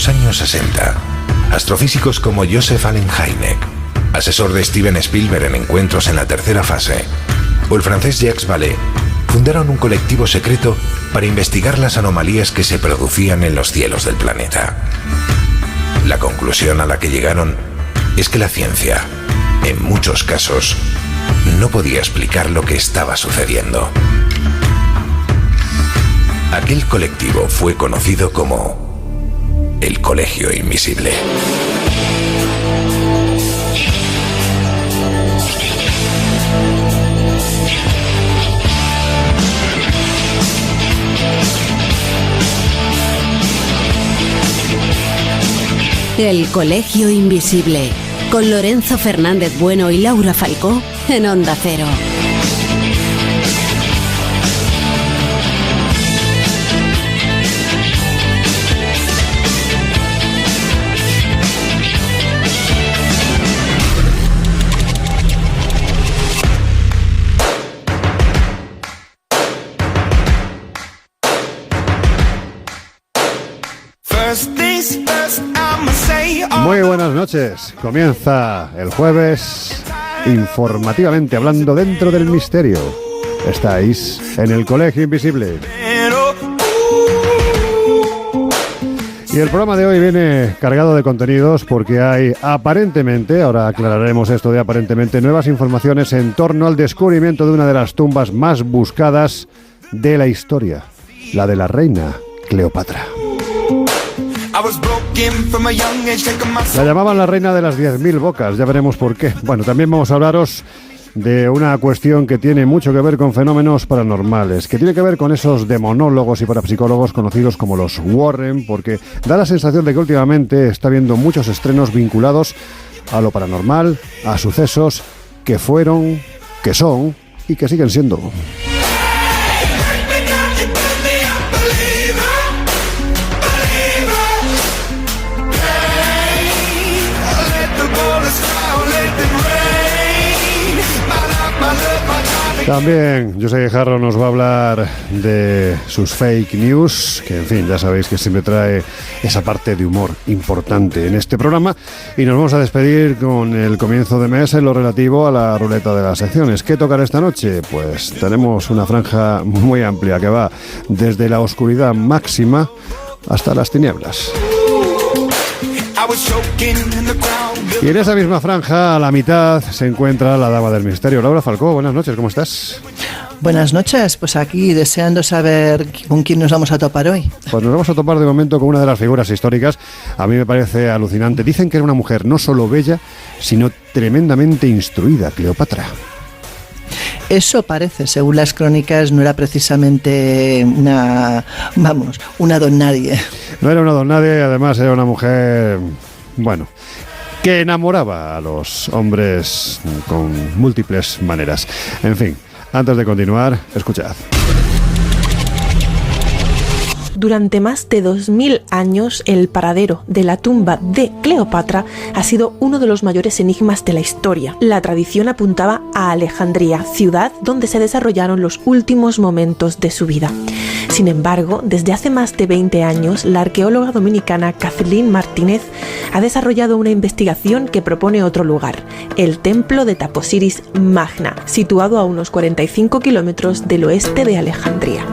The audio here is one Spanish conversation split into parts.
los años 60, astrofísicos como Joseph Allen Hynek, asesor de Steven Spielberg en Encuentros en la tercera fase, o el francés Jacques Vallée, fundaron un colectivo secreto para investigar las anomalías que se producían en los cielos del planeta. La conclusión a la que llegaron es que la ciencia, en muchos casos, no podía explicar lo que estaba sucediendo. Aquel colectivo fue conocido como el Colegio Invisible. El Colegio Invisible, con Lorenzo Fernández Bueno y Laura Falcó en Onda Cero. Muy buenas noches. Comienza el jueves informativamente hablando dentro del misterio. Estáis en el Colegio Invisible. Y el programa de hoy viene cargado de contenidos porque hay aparentemente, ahora aclararemos esto de aparentemente, nuevas informaciones en torno al descubrimiento de una de las tumbas más buscadas de la historia, la de la reina Cleopatra. La llamaban la reina de las 10.000 bocas, ya veremos por qué. Bueno, también vamos a hablaros de una cuestión que tiene mucho que ver con fenómenos paranormales, que tiene que ver con esos demonólogos y parapsicólogos conocidos como los Warren, porque da la sensación de que últimamente está habiendo muchos estrenos vinculados a lo paranormal, a sucesos que fueron, que son y que siguen siendo. También José Guijarro nos va a hablar de sus fake news, que en fin, ya sabéis que siempre trae esa parte de humor importante en este programa. Y nos vamos a despedir con el comienzo de mes en lo relativo a la ruleta de las secciones. ¿Qué tocará esta noche? Pues tenemos una franja muy amplia que va desde la oscuridad máxima hasta las tinieblas. Y en esa misma franja, a la mitad, se encuentra la dama del misterio. Laura Falcó, buenas noches, ¿cómo estás? Buenas noches, pues aquí deseando saber con quién nos vamos a topar hoy. Pues nos vamos a topar de momento con una de las figuras históricas. A mí me parece alucinante. Dicen que era una mujer no solo bella, sino tremendamente instruida, Cleopatra. Eso parece, según las crónicas, no era precisamente una don nadie. No era una don nadie, además era una mujer, bueno, que enamoraba a los hombres con múltiples maneras. En fin, antes de continuar, escuchad. Durante más de 2000 años, el paradero de la tumba de Cleopatra ha sido uno de los mayores enigmas de la historia. La tradición apuntaba a Alejandría, ciudad donde se desarrollaron los últimos momentos de su vida. Sin embargo, desde hace más de 20 años, la arqueóloga dominicana Kathleen Martínez ha desarrollado una investigación que propone otro lugar, el templo de Taposiris Magna, situado a unos 45 kilómetros del oeste de Alejandría.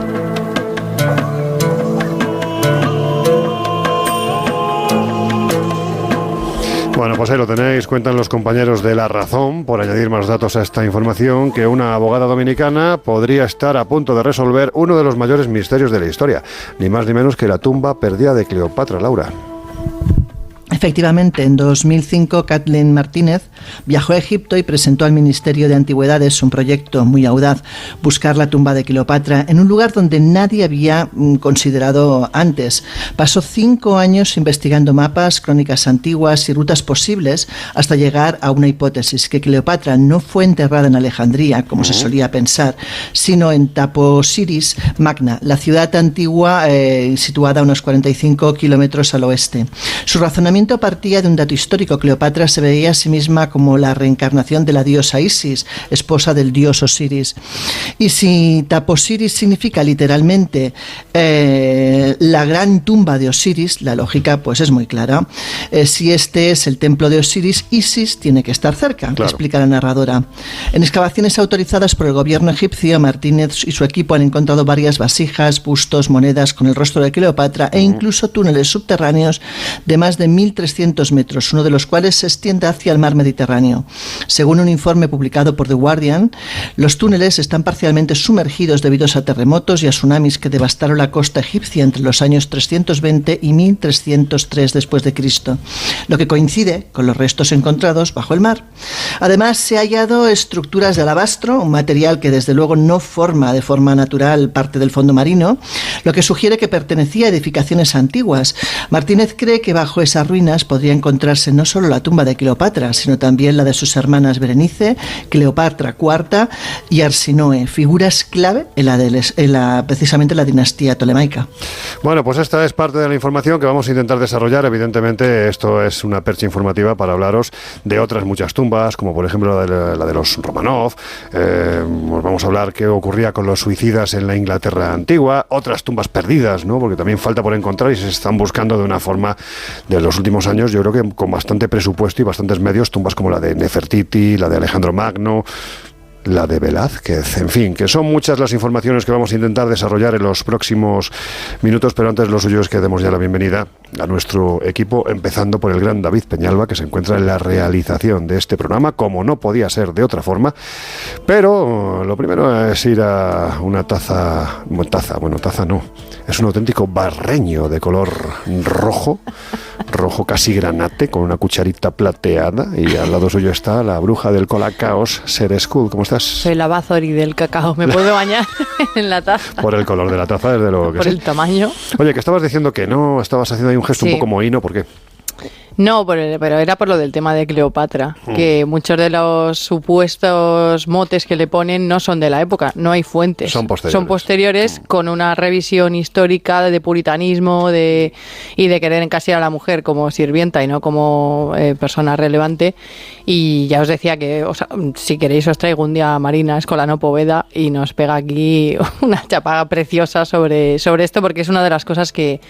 Bueno, pues ahí lo tenéis, cuentan los compañeros de La Razón, por añadir más datos a esta información, que una abogada dominicana podría estar a punto de resolver uno de los mayores misterios de la historia, ni más ni menos que la tumba perdida de Cleopatra, Laura. Efectivamente, en 2005, Kathleen Martínez viajó a Egipto y presentó al Ministerio de Antigüedades un proyecto muy audaz, buscar la tumba de Cleopatra en un lugar donde nadie había considerado antes. Pasó 5 años investigando mapas, crónicas antiguas y rutas posibles hasta llegar a una hipótesis, que Cleopatra no fue enterrada en Alejandría, como se solía pensar, sino en Taposiris Magna, la ciudad antigua situada a unos 45 kilómetros al oeste. Su razonamiento argumento partía de un dato histórico. Cleopatra se veía a sí misma como la reencarnación de la diosa Isis, esposa del dios Osiris. Y si Taposiris significa literalmente la gran tumba de Osiris, la lógica pues es muy clara. Si este es el templo de Osiris, Isis tiene que estar cerca, claro, explica la narradora. En excavaciones autorizadas por el gobierno egipcio, Martínez y su equipo han encontrado varias vasijas, bustos, monedas con el rostro de Cleopatra e incluso túneles subterráneos de más de 1.300 metros, uno de los cuales se extiende hacia el mar Mediterráneo. Según un informe publicado por The Guardian, los túneles están parcialmente sumergidos debido a terremotos y a tsunamis que devastaron la costa egipcia entre los años 320 y 1303 después de Cristo, lo que coincide con los restos encontrados bajo el mar. Además, se han hallado estructuras de alabastro, un material que desde luego no forma de forma natural parte del fondo marino, lo que sugiere que pertenecía a edificaciones antiguas. Martínez cree que bajo esas ruinas podría encontrarse no solo la tumba de Cleopatra, sino también la de sus hermanas Berenice, Cleopatra IV y Arsinoe, figuras clave en precisamente la dinastía tolemaica. Bueno, pues esta es parte de la información que vamos a intentar desarrollar. Evidentemente, esto es una percha informativa para hablaros de otras muchas tumbas, como por ejemplo la de los Romanov. Vamos a hablar qué ocurría con los suicidas en la Inglaterra antigua, otras tumbas perdidas, ¿no? Porque también falta por encontrar y se están buscando de una forma de los últimos años, yo creo que con bastante presupuesto y bastantes medios, tumbas como la de Nefertiti, la de Alejandro Magno, la de Velázquez, en fin, que son muchas las informaciones que vamos a intentar desarrollar en los próximos minutos, pero antes lo suyo es que demos ya la bienvenida a nuestro equipo, empezando por el gran David Peñalba, que se encuentra en la realización de este programa, como no podía ser de otra forma, pero lo primero es ir a una taza no, es un auténtico barreño de color rojo casi granate, con una cucharita plateada, y al lado suyo está la bruja del Colacaos, Ser School. ¿Cómo estás? Soy la Bazori del cacao, ¿me puedo bañar en la taza? Por el color de la taza, desde luego que por sí. El tamaño. Oye, que estabas diciendo que no, estabas haciendo ahí un gesto un poco mohíno, ¿por qué? No, pero era por lo del tema de Cleopatra, que muchos de los supuestos motes que le ponen no son de la época, no hay fuentes. Son posteriores con una revisión histórica de puritanismo y de querer encasillar a la mujer como sirvienta y no como persona relevante. Y ya os decía que si queréis os traigo un día a Marina Escolano Poveda y nos pega aquí una chapada preciosa sobre esto, porque es una de las cosas que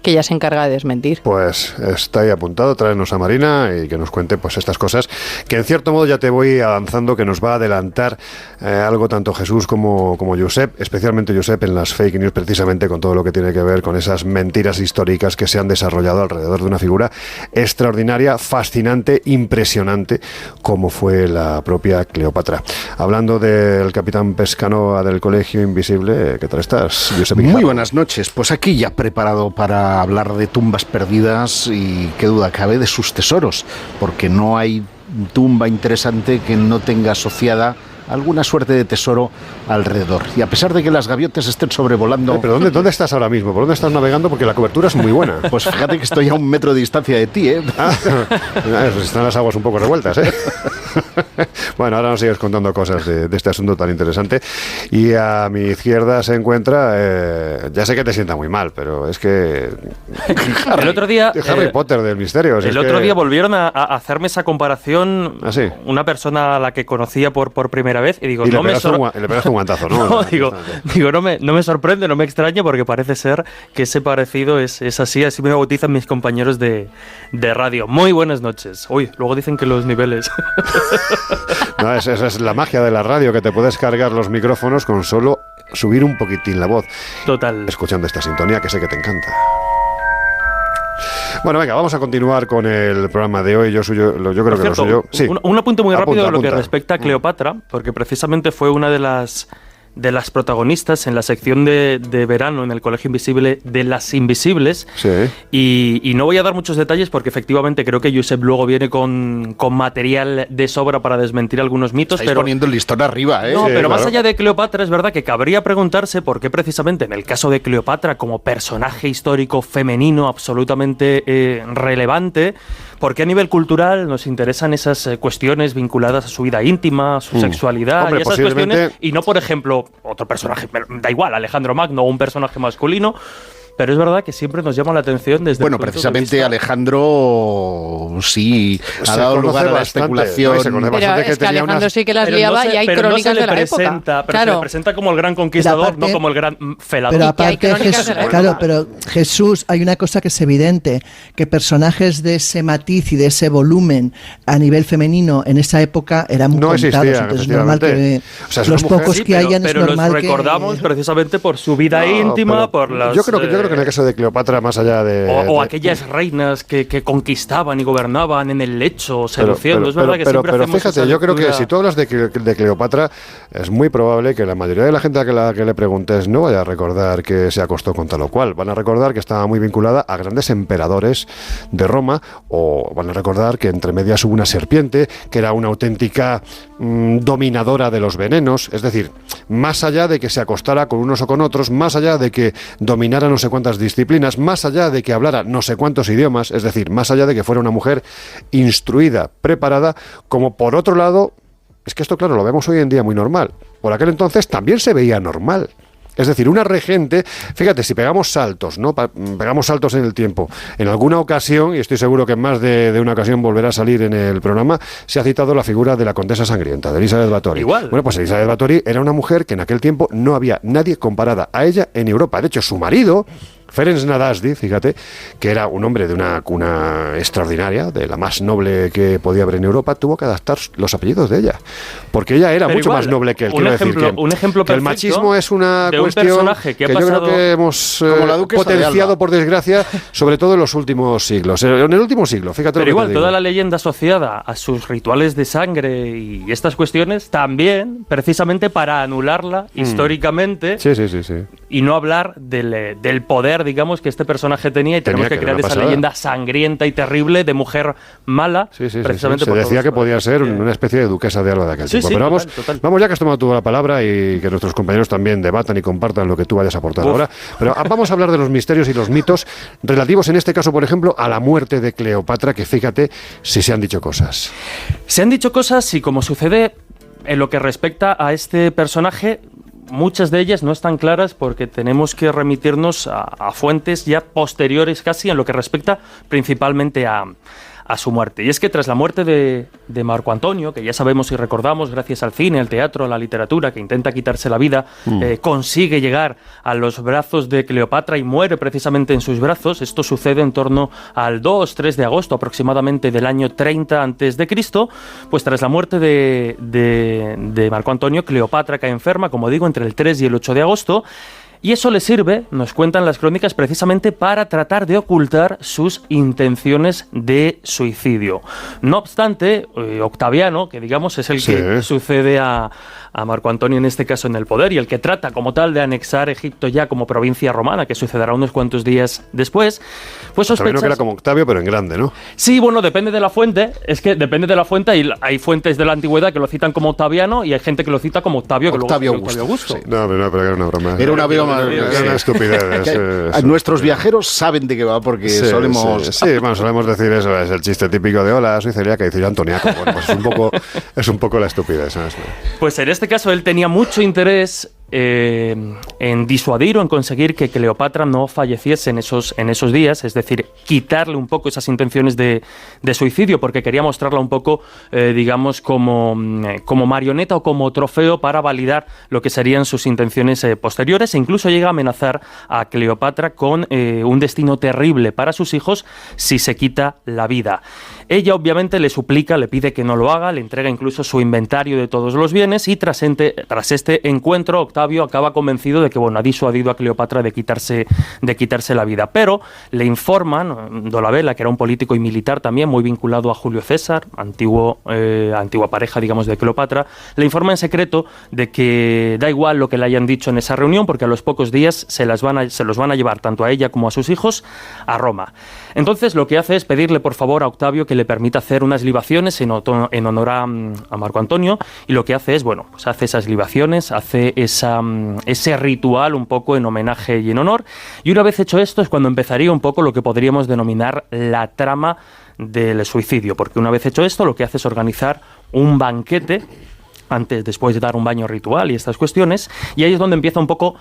ella se encarga de desmentir. Pues está ahí apuntado, tráenos a Marina y que nos cuente pues estas cosas, que en cierto modo ya te voy avanzando que nos va a adelantar algo tanto Jesús como Josep, especialmente Josep en las fake news, precisamente con todo lo que tiene que ver con esas mentiras históricas que se han desarrollado alrededor de una figura extraordinaria, fascinante, impresionante, como fue la propia Cleopatra. Hablando del capitán Pescanoa del Colegio Invisible, ¿qué tal estás, Josep? Muy buenas noches, pues aquí ya preparado para hablar de tumbas perdidas y qué duda cabe de sus tesoros, porque no hay tumba interesante que no tenga asociada alguna suerte de tesoro alrededor. Y a pesar de que las gaviotas estén sobrevolando... ¿Pero dónde estás ahora mismo? ¿Por dónde estás navegando? Porque la cobertura es muy buena. Pues fíjate que estoy a 1 metro de distancia de ti, ¿eh? Pues están las aguas un poco revueltas, ¿eh? Bueno, ahora nos sigues contando cosas de este asunto tan interesante. Y a mi izquierda se encuentra... ya sé que te sienta muy mal, pero es que... el otro día... Harry Potter del misterio. El otro día volvieron a hacerme esa comparación. ¿Ah, sí? Una persona a la que conocía por primera vez y digo, y le pegaste un guantazo, ¿no? digo, no me sorprende, no me extraña, porque parece ser que ese parecido es así me bautizan mis compañeros de radio. Muy buenas noches. Uy, luego dicen que los niveles... No, esa es la magia de la radio, que te puedes cargar los micrófonos con solo subir un poquitín la voz. Total. Escuchando esta sintonía que sé que te encanta. Bueno, venga, vamos a continuar con el programa de hoy. Yo creo que lo suyo... Sí. Un apunte muy rápido de lo que respecta a Cleopatra, porque precisamente fue una de las protagonistas en la sección de verano en el Colegio Invisible de Las Invisibles. Sí. Y no voy a dar muchos detalles porque efectivamente creo que Josep luego viene con material de sobra para desmentir algunos mitos. Estáis poniendo el listón arriba, ¿eh? No, sí, pero claro. Más allá de Cleopatra, es verdad que cabría preguntarse por qué precisamente en el caso de Cleopatra, como personaje histórico femenino absolutamente relevante, por qué a nivel cultural nos interesan esas cuestiones vinculadas a su vida íntima, a su sexualidad. Hombre, y esas cuestiones, y no, por ejemplo, otro personaje, da igual, Alejandro Magno o un personaje masculino. pero es verdad que siempre nos llama la atención desde bueno, el punto precisamente de vista... Alejandro sí ha dado lugar a la especulación. Pero es que Alejandro sí que las liaba y hay crónicas de la época. Pero se le presenta como el gran conquistador, aparte, no como el gran felador. Pero aparte, Jesús, hay una cosa que es evidente, que personajes de ese matiz y de ese volumen a nivel femenino en esa época eran muy contados. Entonces es normal que los pocos que hayan es normal los recordamos precisamente por su vida íntima, por las... Yo creo que en el caso de Cleopatra, más allá de... O aquellas reinas que conquistaban y gobernaban en el lecho, seduciendo. Es verdad que siempre hacemos esa fíjate, yo creo que si tú hablas de Cleopatra, es muy probable que la mayoría de la gente a la que le preguntes no vaya a recordar que se acostó con tal o cual. Van a recordar que estaba muy vinculada a grandes emperadores de Roma, o van a recordar que entre medias hubo una serpiente, que era una auténtica dominadora de los venenos. Es decir, más allá de que se acostara con unos o con otros, más allá de que dominara no sé cuántas disciplinas, más allá de que hablara no sé cuántos idiomas, es decir, más allá de que fuera una mujer instruida, preparada, como por otro lado, es que esto claro, lo vemos hoy en día muy normal. Por aquel entonces también se veía normal. Es decir, una regente, fíjate, si pegamos saltos, ¿no? Pegamos saltos en el tiempo. En alguna ocasión, y estoy seguro que en más de una ocasión volverá a salir en el programa, se ha citado la figura de la condesa sangrienta, de Elizabeth Báthory. Igual. Bueno, pues Elizabeth Báthory era una mujer que en aquel tiempo no había nadie comparada a ella en Europa. De hecho, su marido, Ferenc Nadasdy, fíjate, que era un hombre de una cuna extraordinaria, de la más noble que podía haber en Europa, tuvo que adaptar los apellidos de ella, porque ella era mucho más noble que él. Un ejemplo que el machismo es una cuestión que yo creo que hemos potenciado, por desgracia, sobre todo en los últimos siglos. En el último siglo, fíjate. Pero igual, toda la leyenda asociada a sus rituales de sangre y estas cuestiones, también, precisamente para anularla históricamente, y no hablar del poder, digamos, que este personaje tenía, y tenemos que crear esa leyenda sangrienta y terrible de mujer mala, precisamente se decía que podía ser una especie de duquesa de Alba de aquel tiempo. Pero vamos, ya que has tomado tú la palabra y que nuestros compañeros también debatan y compartan lo que tú vayas a aportar ahora, pero vamos a hablar de los misterios y los mitos relativos, en este caso, por ejemplo, a la muerte de Cleopatra, que fíjate si se han dicho cosas. Se han dicho cosas y, como sucede en lo que respecta a este personaje, muchas de ellas no están claras porque tenemos que remitirnos a fuentes ya posteriores casi en lo que respecta principalmente a su muerte. Y es que tras la muerte de Marco Antonio, que ya sabemos y recordamos gracias al cine, al teatro, a la literatura, que intenta quitarse la vida, consigue llegar a los brazos de Cleopatra y muere precisamente en sus brazos. Esto sucede en torno al 2-3 de agosto aproximadamente del año 30 a.C. Pues tras la muerte de Marco Antonio, Cleopatra cae enferma, como digo, entre el 3 y el 8 de agosto. Y eso le sirve, nos cuentan las crónicas, precisamente para tratar de ocultar sus intenciones de suicidio. No obstante, Octaviano, que digamos es el que sucede a Marco Antonio en este caso en el poder, y el que trata como tal de anexar Egipto ya como provincia romana, que sucederá unos cuantos días después, pues sospechas... Octaviano que era como Octavio, pero en grande, ¿no? Sí, bueno, depende de la fuente, es que depende de la fuente, y hay fuentes de la antigüedad que lo citan como Octaviano, y hay gente que lo cita como Octavio, Octavio Augusto. Sí. No, pero era una broma. Era una broma. Era una estupidez. Nuestros viajeros saben de qué va porque solemos... solemos decir eso, es el chiste típico de hola, soy celíaca, y dice Antoniaco. Bueno, pues es un poco la estupidez, ¿sabes? Pues en este caso él tenía mucho interés en disuadir o en conseguir que Cleopatra no falleciese en esos días, es decir, quitarle un poco esas intenciones de suicidio, porque quería mostrarla un poco, digamos, como marioneta o como trofeo para validar lo que serían sus intenciones posteriores, e incluso llega a amenazar a Cleopatra con un destino terrible para sus hijos si se quita la vida. Ella obviamente le suplica, le pide que no lo haga, le entrega incluso su inventario de todos los bienes, y tras este encuentro Octavio acaba convencido de que ha disuadido a Cleopatra de quitarse la vida, pero le informan, Dolabella, que era un político y militar también muy vinculado a Julio César, antigua pareja, digamos, de Cleopatra, le informa en secreto de que da igual lo que le hayan dicho en esa reunión, porque a los pocos días se los van a llevar tanto a ella como a sus hijos a Roma. Entonces lo que hace es pedirle por favor a Octavio que le permita hacer unas libaciones en honor a Marco Antonio, y lo que hace es, pues hace esas libaciones, hace ese ritual un poco en homenaje y en honor, y una vez hecho esto es cuando empezaría un poco lo que podríamos denominar la trama del suicidio, porque una vez hecho esto lo que hace es organizar un banquete después de dar un baño ritual y estas cuestiones, y ahí es donde empieza un poco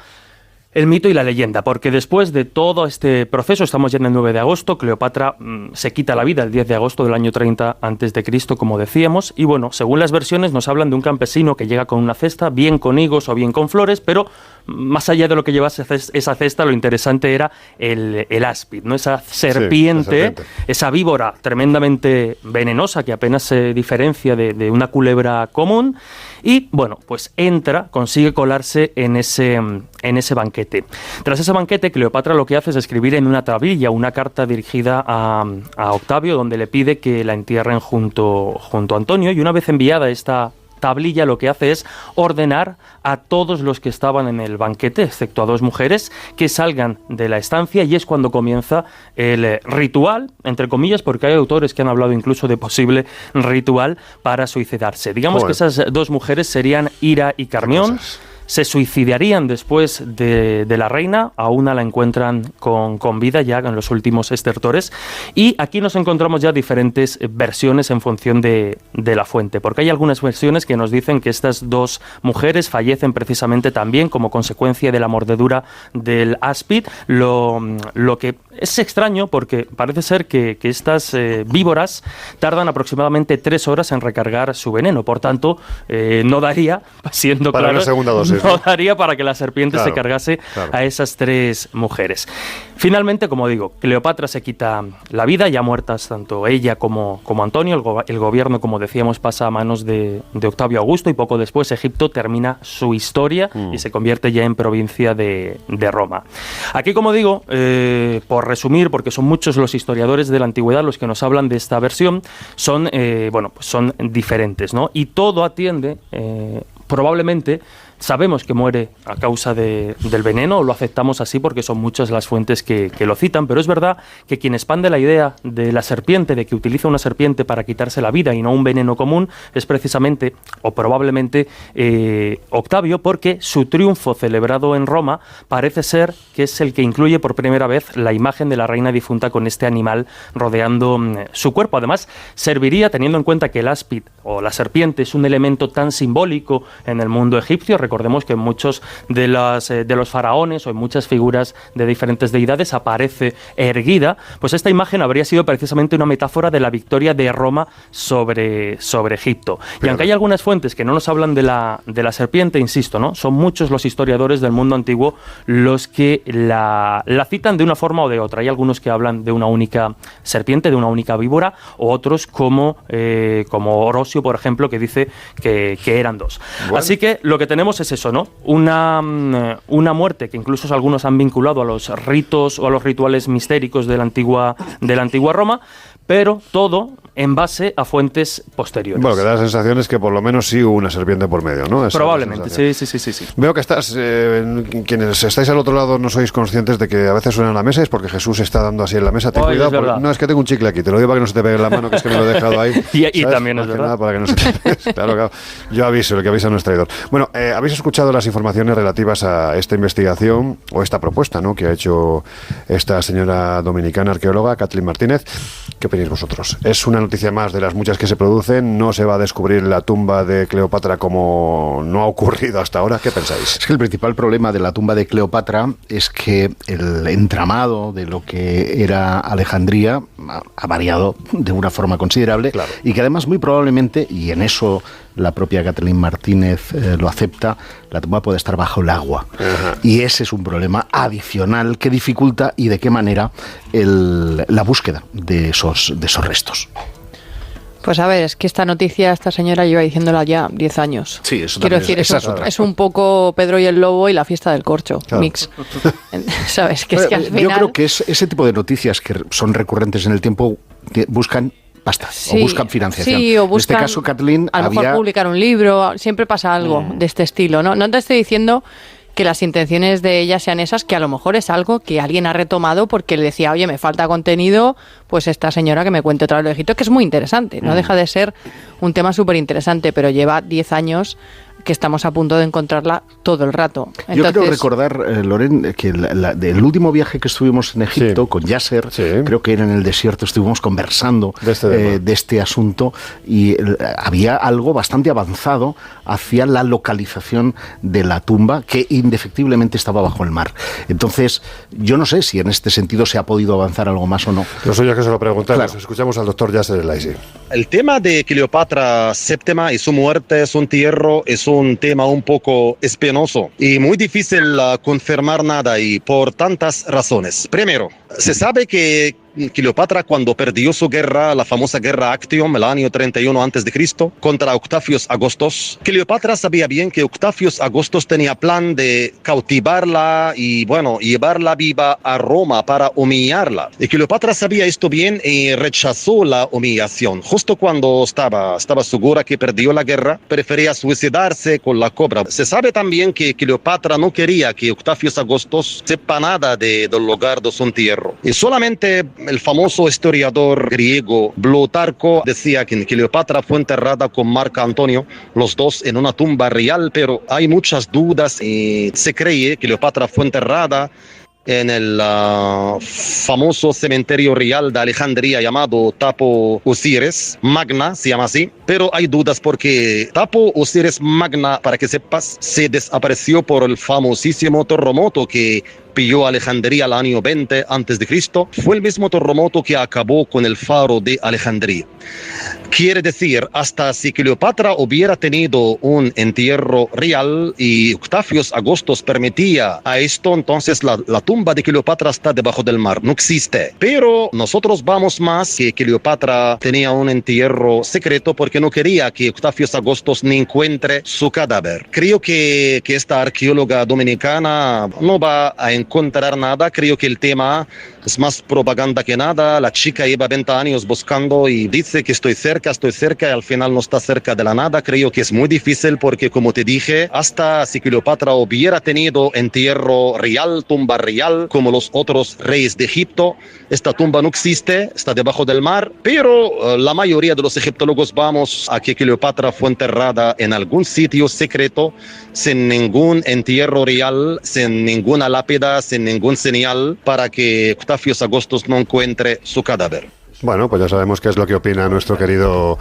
el mito y la leyenda, porque después de todo este proceso, estamos ya en el 9 de agosto, Cleopatra se quita la vida el 10 de agosto del año 30 a.C., como decíamos, y bueno, según las versiones nos hablan de un campesino que llega con una cesta, bien con higos o bien con flores, pero más allá de lo que llevase esa cesta, lo interesante era el áspid, ¿no? Esa serpiente, esa víbora tremendamente venenosa que apenas se diferencia de una culebra común, y bueno, pues consigue colarse en ese banquete. Tras ese banquete, Cleopatra lo que hace es escribir en una tablilla una carta dirigida a Octavio, donde le pide que la entierren junto a Antonio, y una vez enviada esta tablilla, lo que hace es ordenar a todos los que estaban en el banquete, excepto a 2 mujeres, que salgan de la estancia, y es cuando comienza el ritual, entre comillas, porque hay autores que han hablado incluso de posible ritual para suicidarse. Digamos que esas 2 mujeres serían Hira y Carmión. Se suicidarían después de la reina, a una la encuentran con vida ya en los últimos estertores, y aquí nos encontramos ya diferentes versiones en función de la fuente, porque hay algunas versiones que nos dicen que estas 2 mujeres fallecen precisamente también como consecuencia de la mordedura del áspid, lo que es extraño porque parece ser que estas víboras tardan aproximadamente 3 horas en recargar su veneno, por tanto no daría, siendo para claro, una segunda dosis. No daría para que la serpiente se cargase a esas 3 mujeres. Finalmente, como digo, Cleopatra se quita la vida, ya muertas tanto ella como Antonio. El gobierno, como decíamos, pasa a manos de Octavio Augusto, y poco después Egipto termina su historia y se convierte ya en provincia de Roma. Aquí, como digo, por resumir, porque son muchos los historiadores de la antigüedad los que nos hablan de esta versión, son diferentes, ¿no? Y todo atiende, probablemente, sabemos que muere a causa del veneno, o lo aceptamos así porque son muchas las fuentes que lo citan, pero es verdad que quien expande la idea de la serpiente, de que utiliza una serpiente para quitarse la vida y no un veneno común, es precisamente, o probablemente, Octavio, porque su triunfo celebrado en Roma parece ser que es el que incluye por primera vez la imagen de la reina difunta con este animal rodeando su cuerpo. Además, serviría, teniendo en cuenta que el áspid o la serpiente es un elemento tan simbólico en el mundo egipcio. Recordemos que en muchos de los faraones o en muchas figuras de diferentes deidades aparece erguida, pues esta imagen habría sido precisamente una metáfora de la victoria de Roma sobre Egipto. Y aunque hay algunas fuentes que no nos hablan de la serpiente, insisto, ¿no? Son muchos los historiadores del mundo antiguo los que la citan de una forma o de otra. Hay algunos que hablan de una única serpiente, de una única víbora, o otros como Orosio, por ejemplo, que dice que eran 2. Bueno. Así que lo que tenemos es eso, ¿no? Una muerte que incluso algunos han vinculado a los ritos o a los rituales mistéricos de la antigua Roma, pero todo en base a fuentes posteriores. Bueno, que da la sensación es que por lo menos sí hubo una serpiente por medio, ¿no? Esa probablemente, sí. Veo que quienes estáis al otro lado no sois conscientes de que a veces suena en la mesa, es porque Jesús está dando así en la mesa. Ten cuidado, no, es que tengo un chicle aquí, te lo digo para que no se te pegue en la mano, que es que me lo he dejado ahí. y también es verdad. Nada, para que no se te pegue. Claro. Yo aviso, el que avisa no es traidor. Bueno, habéis escuchado las informaciones relativas a esta investigación o esta propuesta, ¿no?, que ha hecho esta señora dominicana arqueóloga, Kathleen Martínez. ¿Qué opináis vosotros? ¿Es una noticia más de las muchas que se producen? ¿No se va a descubrir la tumba de Cleopatra como no ha ocurrido hasta ahora? ¿Qué pensáis? Es que el principal problema de la tumba de Cleopatra es que el entramado de lo que era Alejandría ha variado de una forma considerable, claro. Y que además muy probablemente, y en eso la propia Kathleen Martínez lo acepta, la tumba puede estar bajo el agua. Ajá. Y ese es un problema adicional que dificulta y de qué manera la búsqueda de esos restos. Pues a ver, es que esta noticia, esta señora lleva diciéndola ya 10 años. Sí, eso quiero decir, es un poco Pedro y el Lobo y la fiesta del corcho, claro. Mix. ¿Sabes? Que es que al final... Yo creo que ese tipo de noticias que son recurrentes en el tiempo buscan pasta, o buscan financiación. Sí, o buscan, en este caso, Kathleen, a lo mejor publicar un libro, siempre pasa algo de este estilo, ¿no? No te estoy diciendo que las intenciones de ella sean esas, que a lo mejor es algo que alguien ha retomado porque le decía, oye, me falta contenido, pues esta señora que me cuente otra vez lo de Egipto, que es muy interesante, no deja de ser un tema súper interesante, pero lleva 10 años que estamos a punto de encontrarla todo el rato. Entonces, yo quiero recordar, Loren, que el último viaje que estuvimos en Egipto con Yasser, creo que era en el desierto, estuvimos conversando de este asunto y había algo bastante avanzado hacia la localización de la tumba, que indefectiblemente estaba bajo el mar. Entonces, yo no sé si en este sentido se ha podido avanzar algo más o no. Lo suyo es que se lo preguntamos. Claro. Escuchamos al doctor Yasser El-Laisi. El tema de Cleopatra VII y su muerte, su entierro, es un tema un poco espinoso y muy difícil confirmar nada, y por tantas razones. Primero, se sabe que Cleopatra, cuando perdió su guerra, la famosa guerra Actium, el año 31 a.C., contra Octavius Augustus, Cleopatra sabía bien que Octavius Augustus tenía plan de cautivarla y, bueno, llevarla viva a Roma para humillarla. Y Cleopatra sabía esto bien y rechazó la humillación. Justo cuando estaba segura que perdió la guerra, prefería suicidarse con la cobra. Se sabe también que Cleopatra no quería que Octavius Augustus sepa nada del lugar de su entierro. Y solamente el famoso historiador griego Plutarco decía que Cleopatra fue enterrada con Marco Antonio, los dos en una tumba real, pero hay muchas dudas y se cree que Cleopatra fue enterrada en el famoso cementerio real de Alejandría llamado Tapo Osiris Magna, se llama así, pero hay dudas porque Tapo Osiris Magna, para que sepas, se desapareció por el famosísimo terremoto que pilló Alejandría el año 20 a.C. Fue el mismo terremoto que acabó con el faro de Alejandría. Quiere decir, hasta si Cleopatra hubiera tenido un entierro real y Octavius Augustus permitía a esto, entonces la tumba de Cleopatra está debajo del mar, no existe. Pero nosotros vamos más que Cleopatra tenía un entierro secreto porque no quería que Octavius Augustus ni encuentre su cadáver. Creo que esta arqueóloga dominicana no va a encontrar nada. Creo que el tema es más propaganda que nada. La chica lleva 20 años buscando y dice que estoy cerca y al final no está cerca de la nada. Creo que es muy difícil porque, como te dije, hasta si Cleopatra hubiera tenido entierro real, tumba real, como los otros reyes de Egipto, esta tumba no existe, está debajo del mar, pero la mayoría de los egiptólogos vamos a que Cleopatra fue enterrada en algún sitio secreto, sin ningún entierro real, sin ninguna lápida, sin ningún señal, para que Octavius Augustus no encuentre su cadáver. Bueno, pues ya sabemos qué es lo que opina nuestro querido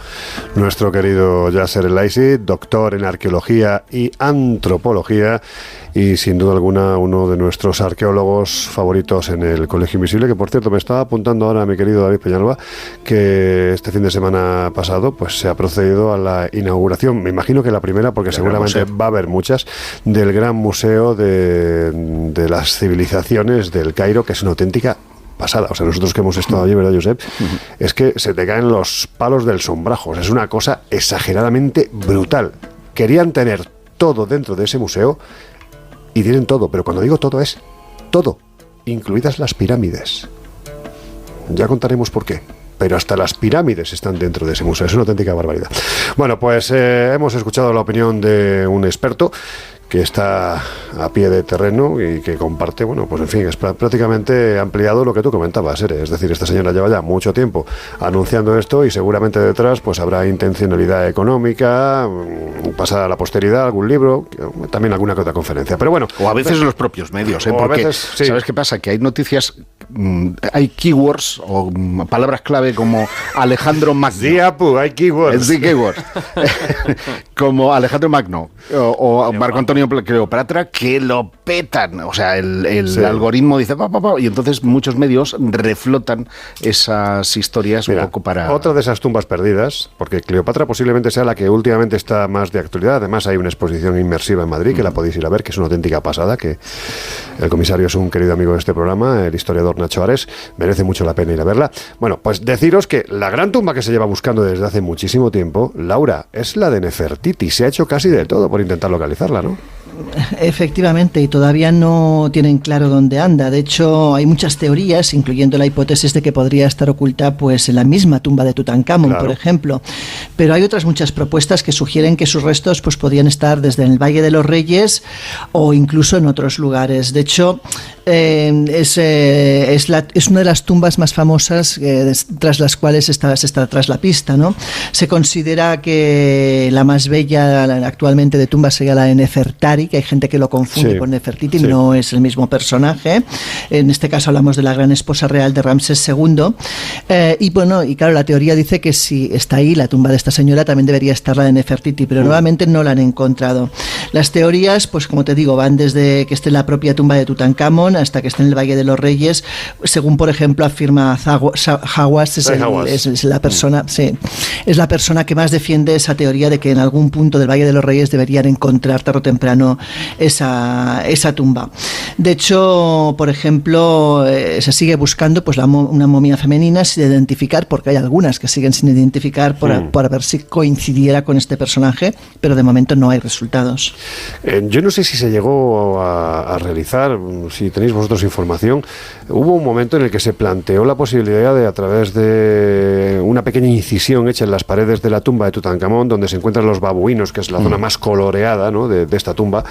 Yasser El-Laisi, doctor en arqueología y antropología y sin duda alguna uno de nuestros arqueólogos favoritos en el Colegio Invisible, que por cierto me estaba apuntando ahora mi querido David Peñalba que este fin de semana pasado pues se ha procedido a la inauguración, me imagino que la primera, porque seguramente va a haber muchas, del Gran Museo de las Civilizaciones del Cairo, que es una auténtica pasada. O sea, nosotros que hemos estado allí, ¿verdad, Josep? Es que se te caen los palos del sombrajo. O sea, es una cosa exageradamente brutal. Querían tener todo dentro de ese museo y tienen todo, pero cuando digo todo es todo, incluidas las pirámides. Ya contaremos por qué. Pero hasta las pirámides están dentro de ese museo. Es una auténtica barbaridad. Bueno, pues hemos escuchado la opinión de un experto que está a pie de terreno y que comparte, bueno, pues en fin, es prácticamente ampliado lo que tú comentabas, es decir, esta señora lleva ya mucho tiempo anunciando esto y seguramente detrás pues habrá intencionalidad económica, pasar a la posteridad, algún libro, también alguna que otra conferencia, pero bueno. O a veces los propios medios, porque veces, sí. ¿Sabes qué pasa? Que hay noticias, hay keywords o palabras clave como Alejandro Magno. Sí, Apu, hay keywords. Sí, keywords. Como Alejandro Magno o Marco Antonio Cleopatra, que lo petan, o sea, el sí. algoritmo dice y entonces muchos medios reflotan esas historias. Mira, un poco para... Otra de esas tumbas perdidas, porque Cleopatra posiblemente sea la que últimamente está más de actualidad, además hay una exposición inmersiva en Madrid que la podéis ir a ver, que es una auténtica pasada, que el comisario es un querido amigo de este programa, el historiador Nacho Ares, merece mucho la pena ir a verla. Bueno, pues deciros que la gran tumba que se lleva buscando desde hace muchísimo tiempo, Laura, es la de Nefertiti, se ha hecho casi de todo por intentar localizarla, ¿no? Efectivamente, y todavía no tienen claro dónde anda. De hecho, hay muchas teorías, incluyendo la hipótesis de que podría estar oculta pues en la misma tumba de Tutankamón, por ejemplo. Pero hay otras muchas propuestas que sugieren que sus restos pues podían estar desde el Valle de los Reyes o incluso en otros lugares. De hecho, es una de las tumbas más famosas tras las cuales se está tras la pista, ¿no? Se considera que la más bella actualmente de tumbas sería la de Nefertari, que hay gente que lo confunde con Nefertiti, no es el mismo personaje. En este caso hablamos de la gran esposa real de Ramsés II. Y claro, la teoría dice que si está ahí la tumba de esta señora, también debería estar la de Nefertiti, pero nuevamente no la han encontrado. Las teorías, pues como te digo, van desde que esté en la propia tumba de Tutankamón hasta que esté en el Valle de los Reyes, según por ejemplo afirma Hawass, es la persona, es la persona que más defiende esa teoría de que en algún punto del Valle de los Reyes deberían encontrar tarde o temprano esa tumba. De hecho, por ejemplo, se sigue buscando pues una momia femenina sin identificar, porque hay algunas que siguen sin identificar por ver si coincidiera con este personaje, pero de momento no hay resultados. Yo no sé si se llegó a realizar, si tenéis vosotros información, hubo un momento en el que se planteó la posibilidad de, a través de una pequeña incisión hecha en las paredes de la tumba de Tutankamón, donde se encuentran los babuinos, que es la zona más coloreada, ¿no?, de esta tumba,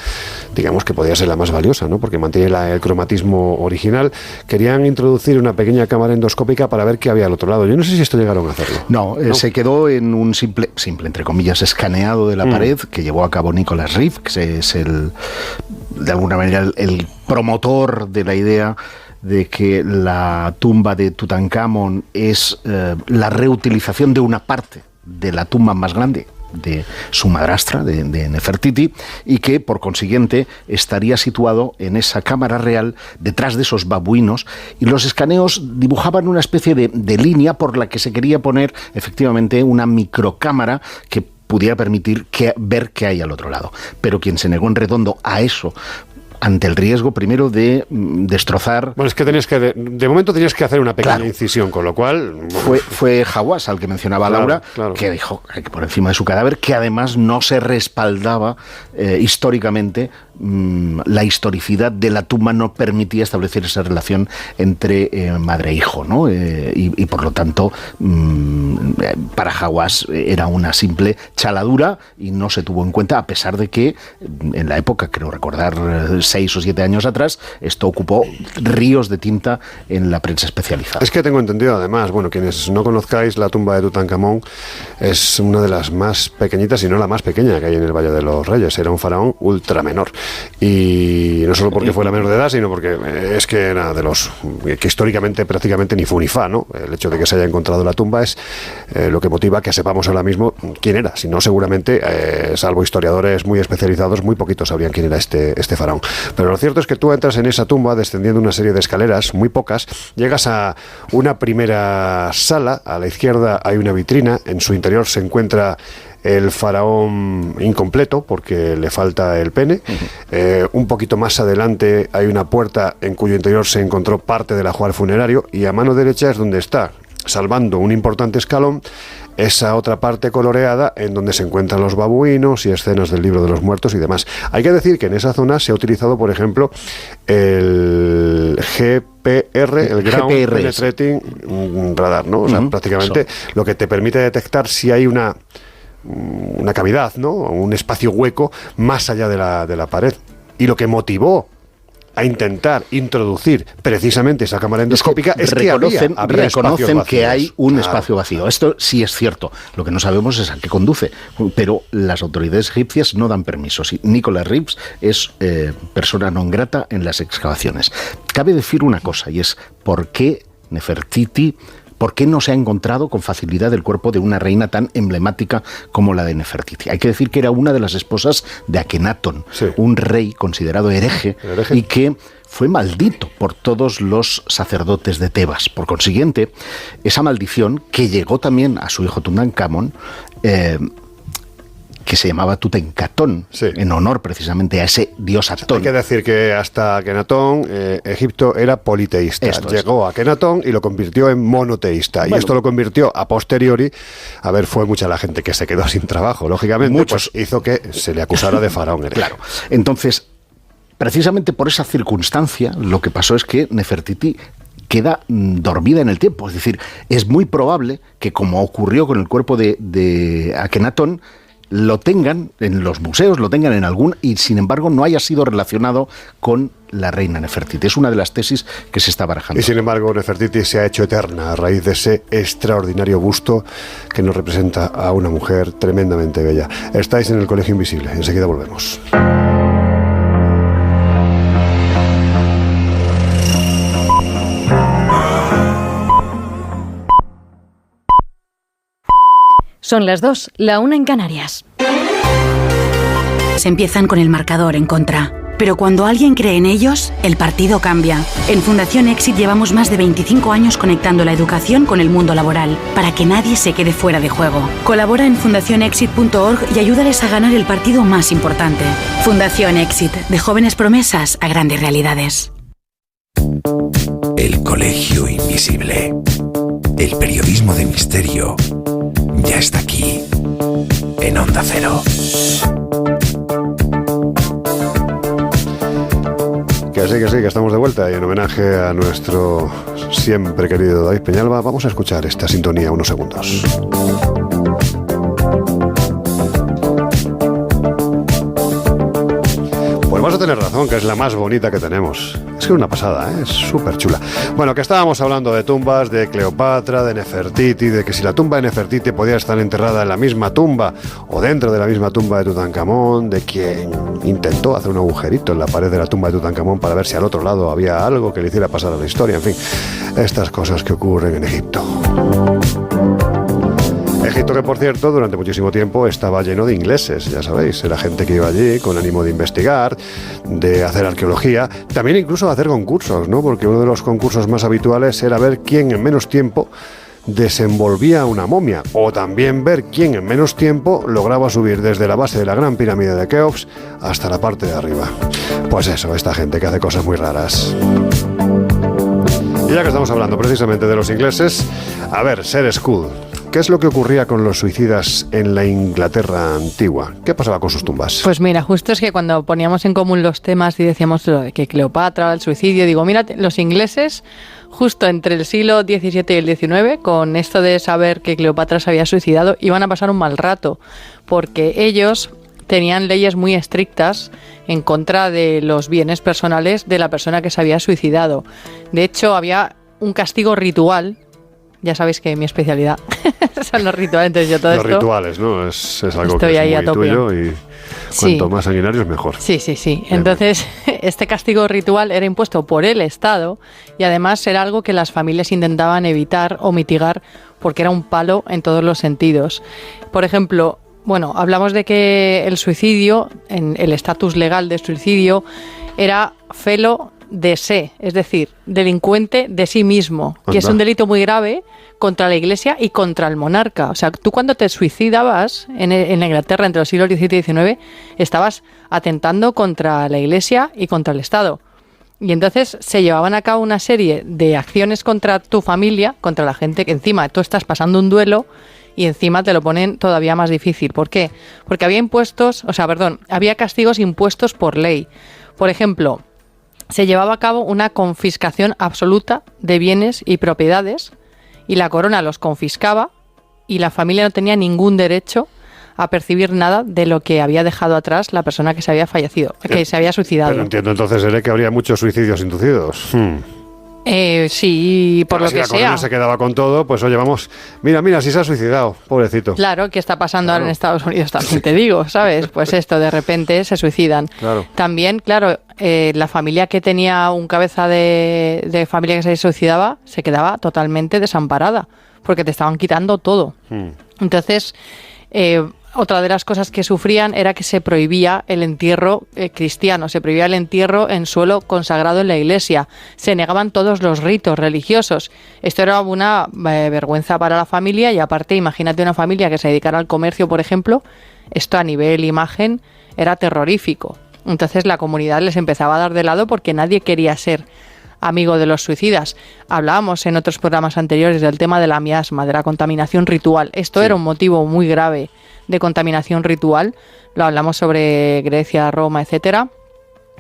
digamos que podía ser la más valiosa, ¿no?, porque mantiene el cromatismo original. Querían introducir una pequeña cámara endoscópica para ver qué había al otro lado. Yo no sé si esto llegaron a hacerlo. No, se quedó en un simple entre comillas, escaneado de la pared que llevó a cabo Nicholas Reeve, que es de alguna manera el promotor de la idea de que la tumba de Tutankamón es la reutilización de una parte de la tumba más grande de su madrastra, de Nefertiti, y que por consiguiente estaría situado en esa cámara real detrás de esos babuinos, y los escaneos dibujaban una especie de línea por la que se quería poner efectivamente una microcámara que pudiera permitir ver qué hay al otro lado. Pero quien se negó en redondo a eso, ante el riesgo primero de destrozar... Bueno, es que de momento tenías que hacer una pequeña incisión, con lo cual... Fue Hawass, al que mencionaba Laura, que dijo que por encima de su cadáver, que además no se respaldaba históricamente, la historicidad de la tumba no permitía establecer esa relación entre madre e hijo, ¿no? Y por lo tanto, para Hawass era una simple chaladura y no se tuvo en cuenta, a pesar de que en la época, creo recordar, 6 o 7 años atrás, esto ocupó ríos de tinta en la prensa especializada. Es que tengo entendido, además, bueno, quienes no conozcáis, la tumba de Tutankamón es una de las más pequeñitas, y no la más pequeña que hay en el Valle de los Reyes. Era un faraón ultra menor, y no solo porque fue la menor de edad, sino porque es que era de los que históricamente prácticamente ni fu ni fa, ¿no? El hecho de que se haya encontrado la tumba es lo que motiva que sepamos ahora mismo quién era. Si no, seguramente, salvo historiadores muy especializados, muy poquitos sabrían quién era este faraón. Pero lo cierto es que tú entras en esa tumba descendiendo una serie de escaleras, muy pocas, llegas a una primera sala, a la izquierda hay una vitrina, en su interior se encuentra el faraón incompleto porque le falta el pene. Un poquito más adelante hay una puerta en cuyo interior se encontró parte del ajuar funerario, y a mano derecha es donde está, salvando un importante escalón, esa otra parte coloreada en donde se encuentran los babuinos y escenas del libro de los muertos y demás. Hay que decir que en esa zona se ha utilizado, por ejemplo, el GPR, el Ground Penetrating Radar, ¿no? O sea, prácticamente lo que te permite detectar si hay una cavidad, ¿no?, un espacio hueco más allá de la pared. Y lo que motivó a intentar introducir precisamente esa cámara endoscópica es que reconocen que hay un espacio vacío. Esto sí es cierto. Lo que no sabemos es a qué conduce, pero las autoridades egipcias no dan permisos. Y Nicholas Reeves es persona non grata en las excavaciones. Cabe decir una cosa, y es ¿por qué Nefertiti? ¿Por qué no se ha encontrado con facilidad el cuerpo de una reina tan emblemática como la de Nefertiti? Hay que decir que era una de las esposas de Akenatón, un rey considerado hereje y que fue maldito por todos los sacerdotes de Tebas. Por consiguiente, esa maldición, que llegó también a su hijo Tutankamón, que se llamaba Tutencatón, en honor precisamente a ese dios Atón. Hay que decir que hasta Akenatón, Egipto era politeísta. Llegó a Akenatón y lo convirtió en monoteísta. Bueno, y esto lo convirtió a posteriori, fue mucha la gente que se quedó sin trabajo, lógicamente, pues hizo que se le acusara de faraón hereje. Claro, entonces, precisamente por esa circunstancia, lo que pasó es que Nefertiti queda dormida en el tiempo. Es decir, es muy probable que, como ocurrió con el cuerpo de Akenatón, lo tengan en los museos, lo tengan en algún, y sin embargo no haya sido relacionado con la reina Nefertiti. Es una de las tesis que se está barajando. Y sin embargo Nefertiti se ha hecho eterna a raíz de ese extraordinario busto que nos representa a una mujer tremendamente bella. Estáis en el Colegio Invisible, enseguida volvemos. Son las 2, la 1 en Canarias. Se empiezan con el marcador en contra. Pero cuando alguien cree en ellos, el partido cambia. En Fundación Exit llevamos más de 25 años conectando la educación con el mundo laboral, para que nadie se quede fuera de juego. Colabora en fundacionexit.org y ayúdales a ganar el partido más importante. Fundación Exit, de jóvenes promesas a grandes realidades. El Colegio Invisible. El periodismo de misterio ya está aquí, en Onda Cero. Que sí, que estamos de vuelta, y en homenaje a nuestro siempre querido David Peñalba, vamos a escuchar esta sintonía unos segundos. Pues vas a tener razón, que es la más bonita que tenemos. Es que es una pasada, es súper chula. Bueno, que estábamos hablando de tumbas, de Cleopatra, de Nefertiti, de que si la tumba de Nefertiti podía estar enterrada en la misma tumba o dentro de la misma tumba de Tutankamón, de quien intentó hacer un agujerito en la pared de la tumba de Tutankamón para ver si al otro lado había algo que le hiciera pasar a la historia, en fin, estas cosas que ocurren en Egipto. Egipto, que por cierto durante muchísimo tiempo estaba lleno de ingleses, ya sabéis, era gente que iba allí con ánimo de investigar, de hacer arqueología, también incluso de hacer concursos, ¿no? Porque uno de los concursos más habituales era ver quién en menos tiempo desenvolvía una momia, o también ver quién en menos tiempo lograba subir desde la base de la gran pirámide de Keops hasta la parte de arriba. Pues eso, esta gente que hace cosas muy raras. Y ya que estamos hablando precisamente de los ingleses, a ver, Ser School, ¿qué es lo que ocurría con los suicidas en la Inglaterra antigua? ¿Qué pasaba con sus tumbas? Pues mira, justo es que cuando poníamos en común los temas y decíamos lo de que Cleopatra, el suicidio, digo, mira, los ingleses, justo entre el siglo XVII y el XIX, con esto de saber que Cleopatra se había suicidado, iban a pasar un mal rato, porque ellos tenían leyes muy estrictas en contra de los bienes personales de la persona que se había suicidado. De hecho, había un castigo ritual. Ya sabéis que mi especialidad son los rituales, entonces yo todo los esto... Los rituales, ¿no? Es algo estoy que ahí es a muy tope. Tuyo y cuanto más sanguinarios mejor. Sí. Entonces, este castigo ritual era impuesto por el Estado y además era algo que las familias intentaban evitar o mitigar porque era un palo en todos los sentidos. Por ejemplo, bueno, hablamos de que el suicidio, en el estatus legal de suicidio, era felo de se, es decir, delincuente de sí mismo, que es un delito muy grave contra la Iglesia y contra el monarca. O sea, tú cuando te suicidabas en la Inglaterra entre los siglos XVII y XIX, estabas atentando contra la Iglesia y contra el Estado. Y entonces se llevaban a cabo una serie de acciones contra tu familia, contra la gente que encima tú estás pasando un duelo y encima te lo ponen todavía más difícil. ¿Por qué? Porque había castigos impuestos por ley. Por ejemplo, se llevaba a cabo una confiscación absoluta de bienes y propiedades y la corona los confiscaba y la familia no tenía ningún derecho a percibir nada de lo que había dejado atrás la persona que se había fallecido, que se había suicidado. Pero entiendo entonces, Ere, que habría muchos suicidios inducidos. Sí, por lo que sea. Si la corona se quedaba con todo, pues oye, vamos, mira, si se ha suicidado, pobrecito. Claro, ¿qué está pasando ahora en Estados Unidos? También te digo, ¿sabes? Pues esto, de repente se suicidan. Claro. También, claro, la familia que tenía un cabeza de familia que se suicidaba se quedaba totalmente desamparada, porque te estaban quitando todo. Entonces, otra de las cosas que sufrían era que se prohibía el entierro cristiano, se prohibía el entierro en suelo consagrado en la iglesia, se negaban todos los ritos religiosos. Esto era una vergüenza para la familia y aparte, imagínate una familia que se dedicara al comercio, por ejemplo, esto a nivel imagen era terrorífico. Entonces la comunidad les empezaba a dar de lado porque nadie quería ser amigo de los suicidas. Hablábamos en otros programas anteriores del tema de la miasma, de la contaminación ritual. Esto era un motivo muy grave de contaminación ritual. Lo hablamos sobre Grecia, Roma, etcétera.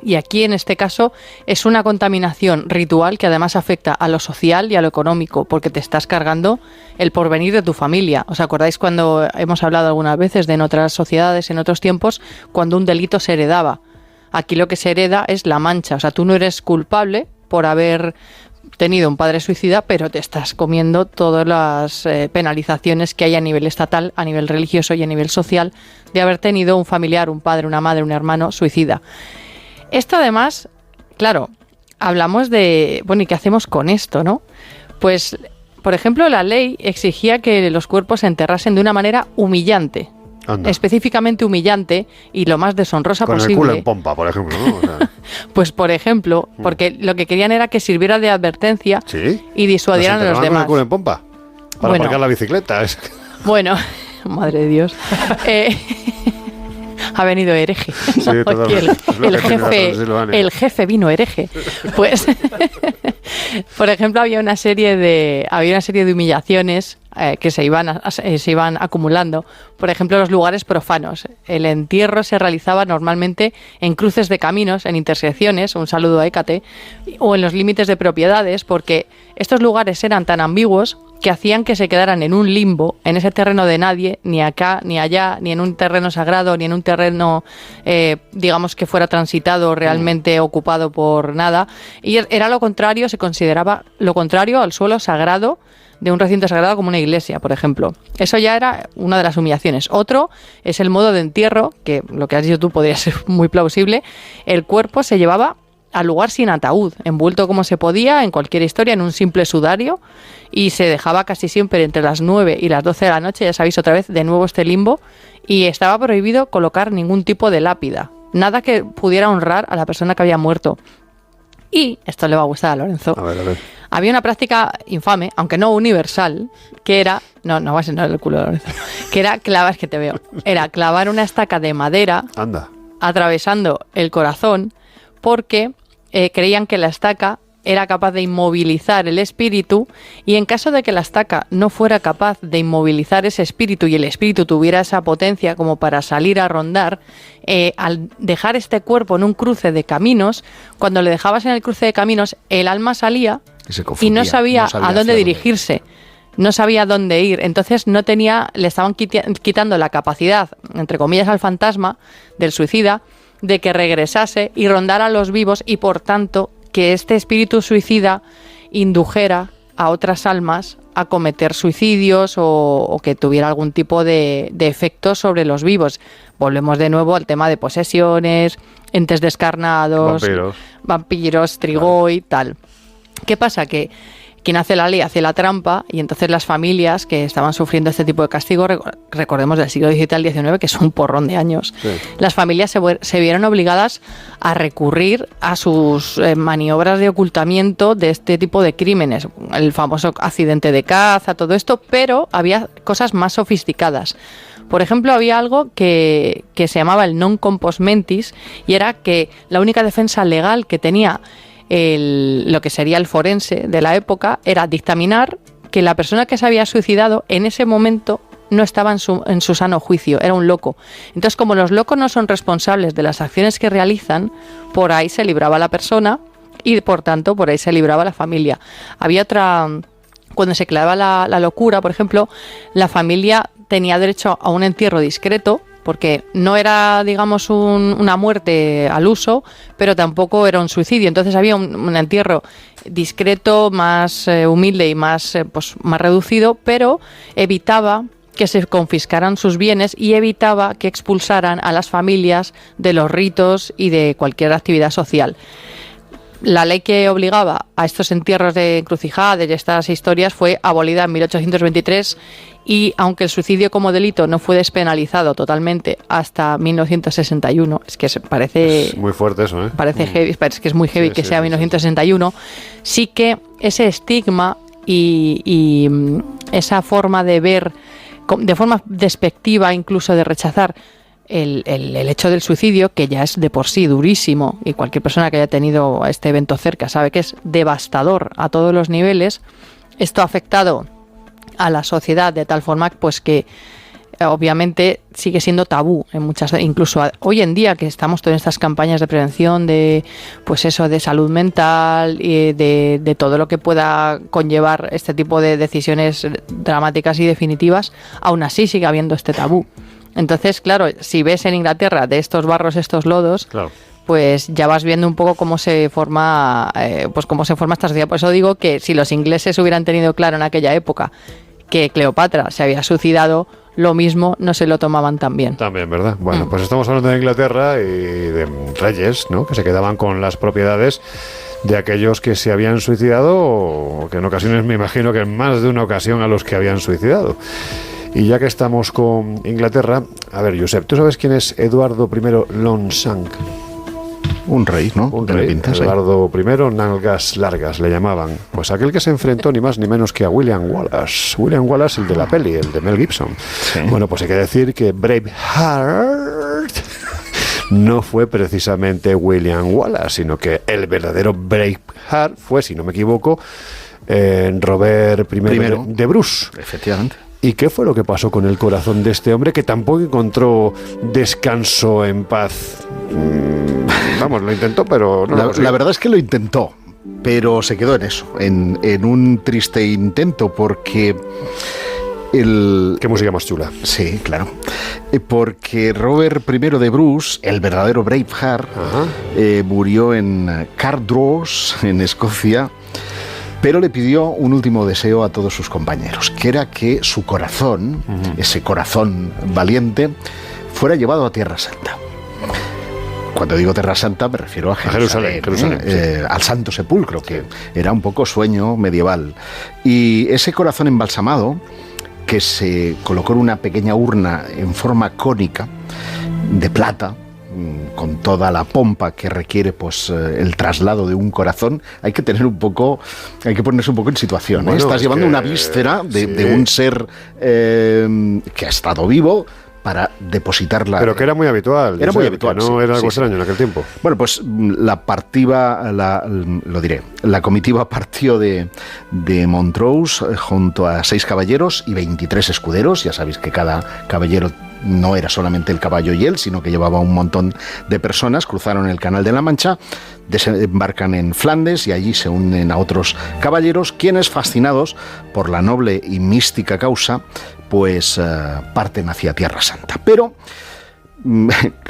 Y aquí, en este caso, es una contaminación ritual que además afecta a lo social y a lo económico, porque te estás cargando el porvenir de tu familia. ¿Os acordáis cuando hemos hablado algunas veces de en otras sociedades, en otros tiempos, cuando un delito se heredaba? Aquí lo que se hereda es la mancha. O sea, tú no eres culpable por haber tenido un padre suicida, pero te estás comiendo todas las penalizaciones que hay a nivel estatal, a nivel religioso y a nivel social de haber tenido un familiar, un padre, una madre, un hermano suicida. Esto además, claro, hablamos de, bueno, ¿y qué hacemos con esto, no? Pues, por ejemplo, la ley exigía que los cuerpos se enterrasen de una manera humillante. Anda. Específicamente humillante y lo más deshonrosa posible. Con el culo en pompa, por ejemplo, ¿no? O sea... Pues por ejemplo, porque lo que querían era que sirviera de advertencia y disuadieran a los demás. ¿Con el culo en pompa? Para aparcar la bicicleta. Bueno, madre de Dios. Ha venido hereje. Sí, el jefe vino hereje. Pues, por ejemplo, había una serie de humillaciones que se iban acumulando. Por ejemplo, los lugares profanos. El entierro se realizaba normalmente en cruces de caminos, en intersecciones, un saludo a Hécate, o en los límites de propiedades, porque estos lugares eran tan ambiguos que hacían que se quedaran en un limbo, en ese terreno de nadie, ni acá, ni allá, ni en un terreno sagrado, ni en un terreno, digamos, que fuera transitado, realmente ocupado por nada. Y era lo contrario, se consideraba lo contrario al suelo sagrado de un recinto sagrado como una iglesia, por ejemplo. Eso ya era una de las humillaciones. Otro es el modo de entierro, que lo que has dicho tú podría ser muy plausible. El cuerpo se llevaba al lugar sin ataúd, envuelto como se podía, en cualquier historia, en un simple sudario, y se dejaba casi siempre entre las 9 y las 12 de la noche, ya sabéis otra vez, de nuevo este limbo, y estaba prohibido colocar ningún tipo de lápida, nada que pudiera honrar a la persona que había muerto. Y, esto le va a gustar a Lorenzo, a ver. Había una práctica infame, aunque no universal, que era, no vas a entrar el culo, Lorenzo, que era clavar una estaca de madera, atravesando el corazón, porque creían que la estaca era capaz de inmovilizar el espíritu, y en caso de que la estaca no fuera capaz de inmovilizar ese espíritu y el espíritu tuviera esa potencia como para salir a rondar, al dejar este cuerpo en un cruce de caminos, cuando le dejabas en el cruce de caminos, el alma salía y no sabía a dónde dirigirse. No sabía dónde ir, entonces le estaban quitando la capacidad, entre comillas, al fantasma del suicida, de que regresase y rondara a los vivos, y por tanto que este espíritu suicida indujera a otras almas a cometer suicidios o que tuviera algún tipo de efecto sobre los vivos. Volvemos de nuevo al tema de posesiones, entes descarnados, vampiros, Strigoi, tal. ¿Qué pasa? Que quien hace la ley hace la trampa, y entonces las familias que estaban sufriendo este tipo de castigo, recordemos del siglo XVII al XIX, que es un porrón de años, las familias se vieron obligadas a recurrir a sus maniobras de ocultamiento de este tipo de crímenes, el famoso accidente de caza, todo esto, pero había cosas más sofisticadas. Por ejemplo, había algo que se llamaba el non compos mentis, y era que la única defensa legal que tenía lo que sería el forense de la época era dictaminar que la persona que se había suicidado en ese momento no estaba en su sano juicio, era un loco. Entonces, como los locos no son responsables de las acciones que realizan, por ahí se libraba la persona y, por tanto, por ahí se libraba la familia. Había otra... Cuando se clavaba la locura, por ejemplo, la familia tenía derecho a un entierro discreto, porque no era, digamos, una muerte al uso, pero tampoco era un suicidio. Entonces había un entierro discreto, más humilde y más reducido, pero evitaba que se confiscaran sus bienes y evitaba que expulsaran a las familias de los ritos y de cualquier actividad social. la ley que obligaba a estos entierros de encrucijadas y estas historias fue abolida en 1823 y aunque el suicidio como delito no fue despenalizado totalmente hasta 1961, es que parece... Es muy fuerte eso, ¿eh? Parece heavy, es que es muy heavy sea 1961, sí que ese estigma y esa forma de ver, de forma despectiva incluso de rechazar el hecho del suicidio, que ya es de por sí durísimo, y cualquier persona que haya tenido este evento cerca sabe que es devastador a todos los niveles, esto ha afectado a la sociedad de tal forma pues que obviamente sigue siendo tabú en muchas, incluso hoy en día que estamos todas estas campañas de prevención de pues eso, de salud mental y de todo lo que pueda conllevar este tipo de decisiones dramáticas y definitivas, aún así sigue habiendo este tabú. Entonces, claro, si ves en Inglaterra de estos barros, estos lodos, claro, pues ya vas viendo un poco cómo se forma esta sociedad. Por eso digo que si los ingleses hubieran tenido claro en aquella época que Cleopatra se había suicidado, lo mismo no se lo tomaban tan bien. También, ¿verdad? Bueno, pues estamos hablando de Inglaterra y de reyes, ¿no?, que se quedaban con las propiedades de aquellos que se habían suicidado, o que en ocasiones, me imagino que en más de una ocasión, a los que habían suicidado. Y ya que estamos con Inglaterra, a ver, Josep, ¿tú sabes quién es Eduardo I Longshank? Un rey, ¿no? Un rey, Eduardo I, nalgas largas le llamaban. Pues aquel que se enfrentó ni más ni menos que a William Wallace. William Wallace, el de la peli, el de Mel Gibson. Sí. Bueno, pues hay que decir que Braveheart no fue precisamente William Wallace, sino que el verdadero Braveheart fue, si no me equivoco, Robert I de Bruce. Efectivamente. ¿Y qué fue lo que pasó con el corazón de este hombre que tampoco encontró descanso en paz? Vamos, lo intentó, pero no lo consiguió. La verdad es que lo intentó, pero se quedó en eso, en un triste intento, porque ¿Qué música más chula? Sí, claro. Porque Robert I de Bruce, el verdadero Braveheart, murió en Cardross, en Escocia, pero le pidió un último deseo a todos sus compañeros, que era que su corazón, ese corazón valiente, fuera llevado a Tierra Santa. Cuando digo Tierra Santa me refiero a Jerusalén, sí, al Santo Sepulcro, que era un poco sueño medieval. Y ese corazón embalsamado, que se colocó en una pequeña urna en forma cónica, de plata, con toda la pompa que requiere pues el traslado de un corazón, hay que ponerse un poco en situación. Bueno, estás llevando una víscera de un ser que ha estado vivo para depositarla. Pero que era muy habitual. Era muy habitual. No era algo extraño en aquel tiempo. Bueno, pues la comitiva partió de Montrose junto a 6 caballeros y 23 escuderos. Ya sabéis que cada caballero no era solamente el caballo y él, sino que llevaba un montón de personas. Cruzaron el Canal de la Mancha, desembarcan en Flandes y allí se unen a otros caballeros, quienes, fascinados por la noble y mística causa, pues parten hacia Tierra Santa. Pero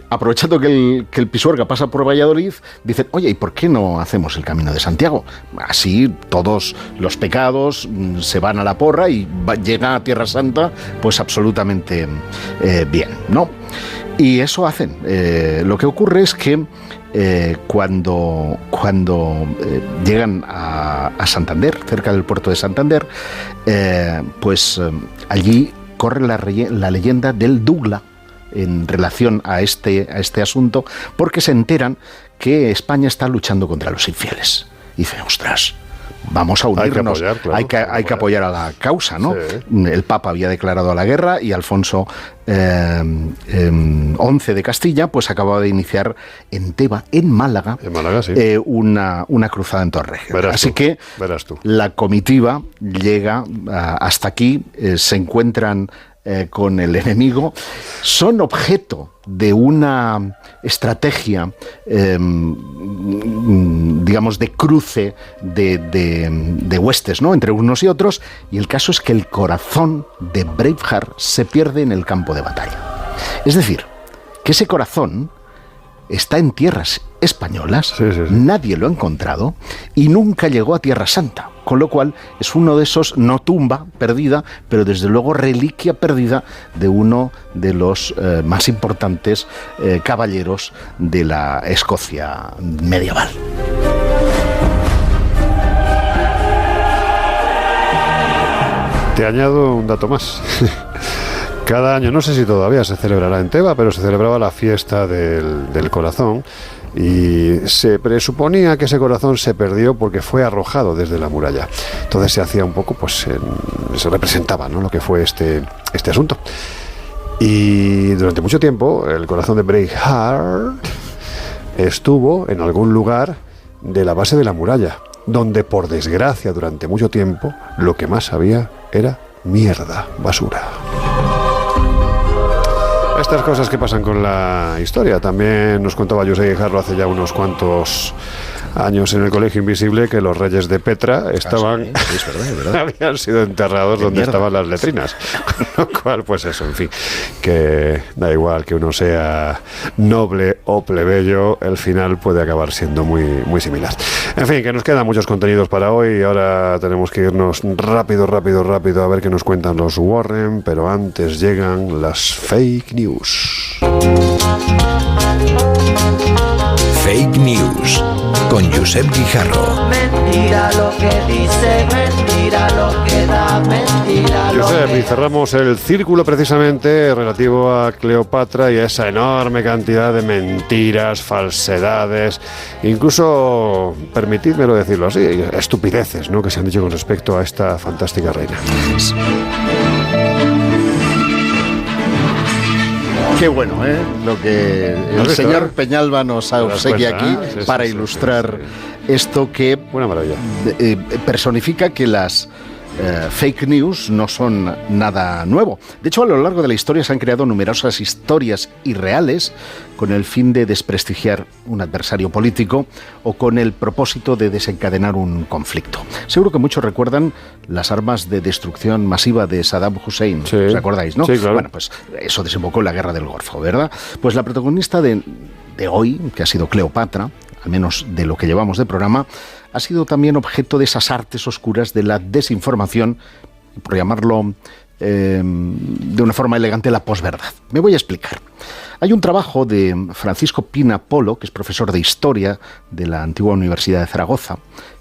aprovechando que el Pisuerga pasa por Valladolid, dicen, oye, ¿y por qué no hacemos el Camino de Santiago? Así todos los pecados se van a la porra y llega a Tierra Santa pues absolutamente bien, ¿no? Y eso hacen. Lo que ocurre es que cuando llegan a Santander, cerca del puerto de Santander, allí corre la leyenda del Dougla en relación a este asunto, porque se enteran que España está luchando contra los infieles. Y dicen, ostras, vamos a unirnos, hay que apoyar a la causa, ¿no? Sí. El Papa había declarado la guerra y Alfonso XI de Castilla pues acababa de iniciar en Teba, en Málaga, sí, una cruzada en Torre. Así que la comitiva llega hasta aquí, se encuentran con el enemigo, son objeto de una estrategia, digamos, de cruce de huestes, ¿no?, entre unos y otros, y el caso es que el corazón de Braveheart se pierde en el campo de batalla. Es decir, que ese corazón está en tierras españolas, nadie lo ha encontrado y nunca llegó a Tierra Santa, con lo cual es uno de esos, no tumba perdida, pero desde luego reliquia perdida de uno de los más importantes caballeros de la Escocia medieval. Te añado un dato más. Cada año, no sé si todavía se celebrará en Teba, pero se celebraba la fiesta del corazón y se presuponía que ese corazón se perdió porque fue arrojado desde la muralla. Entonces se hacía un poco, pues se representaba, ¿no?, lo que fue este asunto. Y durante mucho tiempo el corazón de Braveheart estuvo en algún lugar de la base de la muralla, donde por desgracia durante mucho tiempo lo que más había era mierda, basura. Estas cosas que pasan con la historia. También nos contaba José Guijarro hace ya unos cuantos años en el Colegio Invisible que los reyes de Petra estaban... Sí, es verdad. habían sido enterrados donde estaban las letrinas. Con lo cual, pues eso, en fin, que da igual que uno sea noble o plebeyo, el final puede acabar siendo muy, muy similar. En fin, que nos quedan muchos contenidos para hoy y ahora tenemos que irnos rápido a ver qué nos cuentan los Warren, pero antes llegan las fake news. Fake News con Josep Guijarro. Mentira lo que dice, mentira lo que da, mentira lo Josep, que... y cerramos el círculo precisamente relativo a Cleopatra y a esa enorme cantidad de mentiras, falsedades, incluso, permitidmelo decirlo así, estupideces, ¿no?, que se han dicho con respecto a esta fantástica reina. Qué bueno, lo que el señor Peñalba nos obsequia aquí para ilustrar esto que una maravilla. Personifica que las fake news no son nada nuevo. De hecho, a lo largo de la historia se han creado numerosas historias irreales con el fin de desprestigiar un adversario político o con el propósito de desencadenar un conflicto. Seguro que muchos recuerdan las armas de destrucción masiva de Saddam Hussein. Sí. ¿Os acordáis, no? Sí, claro. Bueno, pues eso desembocó en la Guerra del Golfo, ¿verdad? Pues la protagonista de hoy, que ha sido Cleopatra, al menos de lo que llevamos de programa, ha sido también objeto de esas artes oscuras de la desinformación, por llamarlo de una forma elegante, la posverdad. Me voy a explicar. Hay un trabajo de Francisco Pina Polo, que es profesor de Historia de la antigua Universidad de Zaragoza,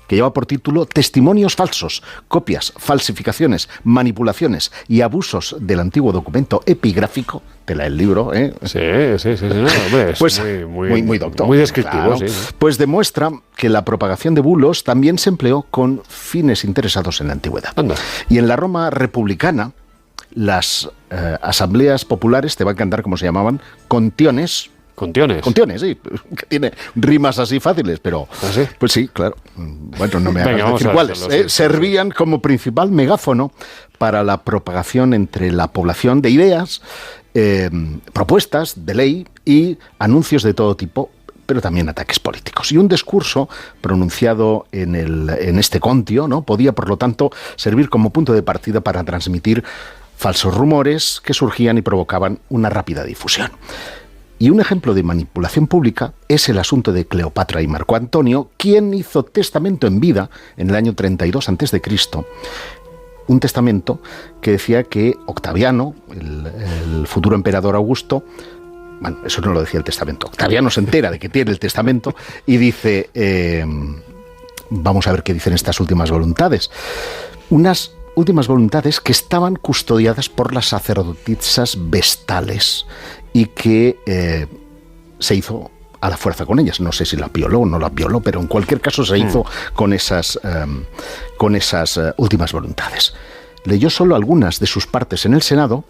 que lleva por título Testimonios falsos, copias, falsificaciones, manipulaciones y abusos del antiguo documento epigráfico, tela el libro, ¿eh? Sí, no, hombre, es pues muy doctor. Muy descriptivo, claro. Sí. Pues demuestra que la propagación de bulos también se empleó con fines interesados en la antigüedad. Anda. Y en la Roma republicana, las asambleas populares, te va a encantar cómo se llamaban, contiones, sí, que tiene rimas así fáciles, pero... ¿Ah, sí? Pues sí, claro. Bueno, no me hagas decir cuáles. Servían como principal megáfono para la propagación entre la población de ideas, propuestas de ley y anuncios de todo tipo, pero también ataques políticos. Y un discurso pronunciado en este contio, ¿no?, podía, por lo tanto, servir como punto de partida para transmitir falsos rumores que surgían y provocaban una rápida difusión. Y un ejemplo de manipulación pública es el asunto de Cleopatra y Marco Antonio, quien hizo testamento en vida en el año 32 a.C., un testamento que decía que Octaviano, el futuro emperador Augusto, bueno, eso no lo decía el testamento, Octaviano se entera de que tiene el testamento y dice, vamos a ver qué dicen estas últimas voluntades, unas últimas voluntades que estaban custodiadas por las sacerdotisas vestales y que se hizo a la fuerza con ellas. No sé si la violó o no la violó, pero en cualquier caso se hizo con esas últimas voluntades. Leyó solo algunas de sus partes en el Senado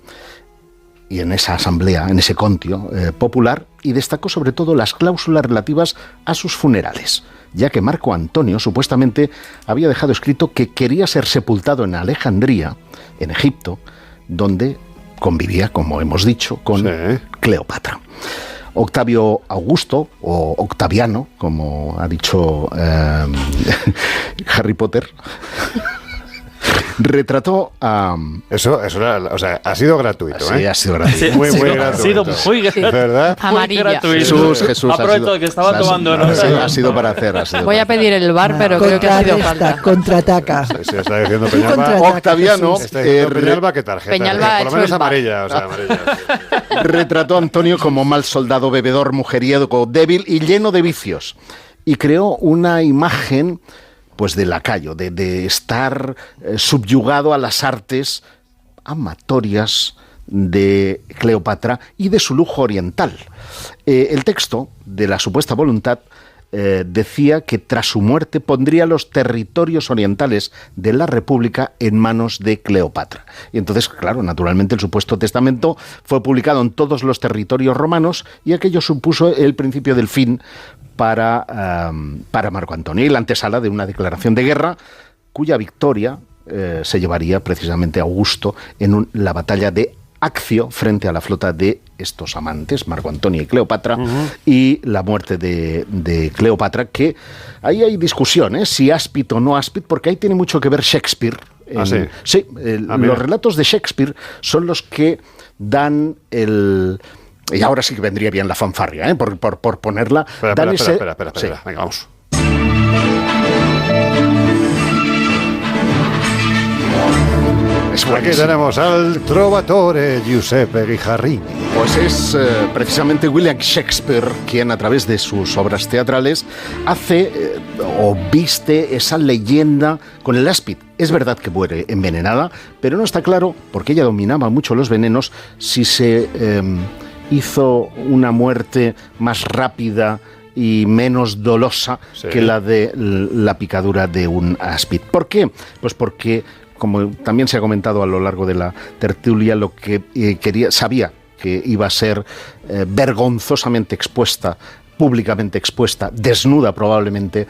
y en esa asamblea, en ese contio popular, y destacó sobre todo las cláusulas relativas a sus funerales, ya que Marco Antonio supuestamente había dejado escrito que quería ser sepultado en Alejandría, en Egipto, donde convivía, como hemos dicho, con Cleopatra. Octavio Augusto, o Octaviano, como ha dicho Harry Potter, retrató a... Eso era, o sea, ha sido gratuito, Sí, ha sido gratuito. Muy gratuito. Ha sido muy gratuito. ¿Verdad? Amarilla. Jesús. Aprovecho que estaba tomando. Ha sido para hacer. Voy a pedir el bar, pero creo que ha sido falta. Contraataca. Se está diciendo Peñalba. Octaviano. Está diciendo Peñalba qué tarjeta. Peñalba por lo menos amarilla. O sea, amarilla. Retrató a Antonio como mal soldado, bebedor, mujeriego, débil y lleno de vicios. Y creó una imagen pues de lacayo, de estar subyugado a las artes amatorias de Cleopatra y de su lujo oriental. El texto de la supuesta voluntad decía que tras su muerte pondría los territorios orientales de la República en manos de Cleopatra. Y entonces, claro, naturalmente el supuesto testamento fue publicado en todos los territorios romanos y aquello supuso el principio del fin para Marco Antonio y la antesala de una declaración de guerra cuya victoria se llevaría precisamente Augusto en la batalla de Accio frente a la flota de estos amantes, Marco Antonio y Cleopatra, y la muerte de Cleopatra, que ahí hay discusión, si áspid o no áspid, porque ahí tiene mucho que ver Shakespeare. Sí, los relatos de Shakespeare son los que dan el... Y ahora sí que vendría bien la fanfarria, por ponerla. Espera. Venga, vamos. Aquí tenemos al trovatore Giuseppe Guijarrini. Pues es precisamente William Shakespeare quien a través de sus obras teatrales hace o viste esa leyenda con el áspid. Es verdad que muere envenenada, pero no está claro, porque ella dominaba mucho los venenos, si se hizo una muerte más rápida y menos dolosa que la de la picadura de un áspid. ¿Por qué? Pues porque, como también se ha comentado a lo largo de la tertulia, lo que sabía que iba a ser vergonzosamente expuesta, públicamente expuesta, desnuda probablemente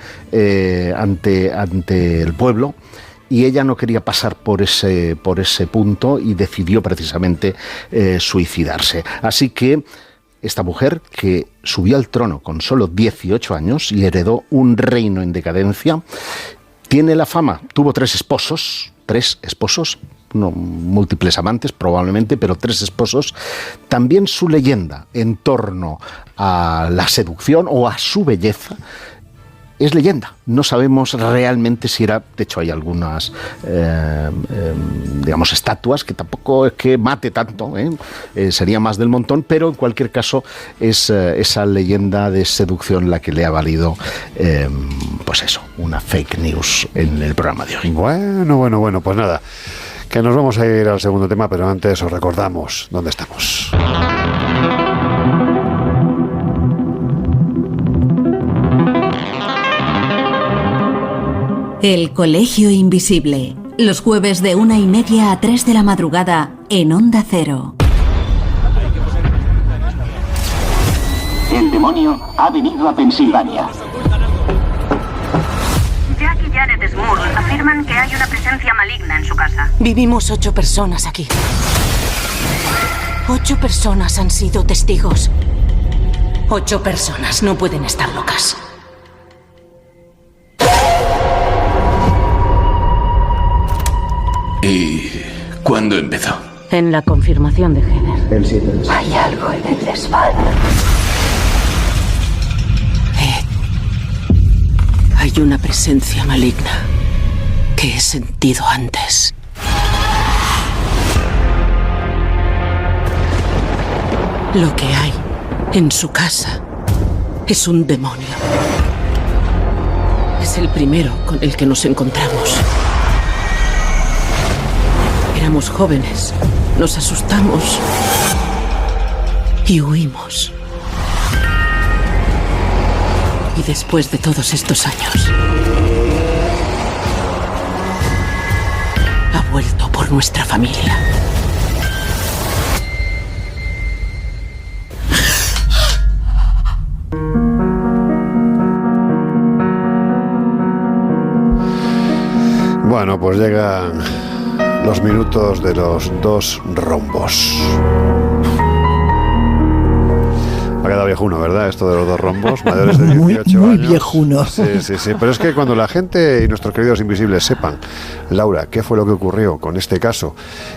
ante el pueblo, y ella no quería pasar por ese punto y decidió precisamente suicidarse. Así que esta mujer, que subió al trono con solo 18 años y heredó un reino en decadencia, tiene la fama, tuvo tres esposos, no múltiples amantes probablemente, pero 3 esposos. También su leyenda en torno a la seducción o a su belleza es leyenda. No sabemos realmente si era... De hecho, hay algunas, estatuas, que tampoco es que mate tanto, sería más del montón, pero en cualquier caso es esa leyenda de seducción la que le ha valido, una fake news en el programa de hoy. Bueno, pues nada, que nos vamos a ir al segundo tema, pero antes os recordamos dónde estamos. El Colegio Invisible, los jueves de 1:30 a 3 de la madrugada en Onda Cero. El demonio ha venido a Pensilvania. Jack y Janet Smurl afirman que hay una presencia maligna en su casa. Vivimos 8 personas aquí. 8 personas han sido testigos. 8 personas no pueden estar locas. ¿Y cuándo empezó? En la confirmación de Heather. El 7. Hay algo en el desván. Hay una presencia maligna que he sentido antes. Lo que hay en su casa es un demonio. Es el primero con el que nos encontramos. Éramos jóvenes, nos asustamos y huimos. Y después de todos estos años, ha vuelto por nuestra familia. Bueno, pues llegan los minutos de los 2 rombos. Ha quedado viejuno, ¿verdad? Esto de los 2 rombos, mayores de 18 años. Muy viejuno. Sí. Pero es que cuando la gente y nuestros queridos invisibles sepan, Laura, qué fue lo que ocurrió con este caso,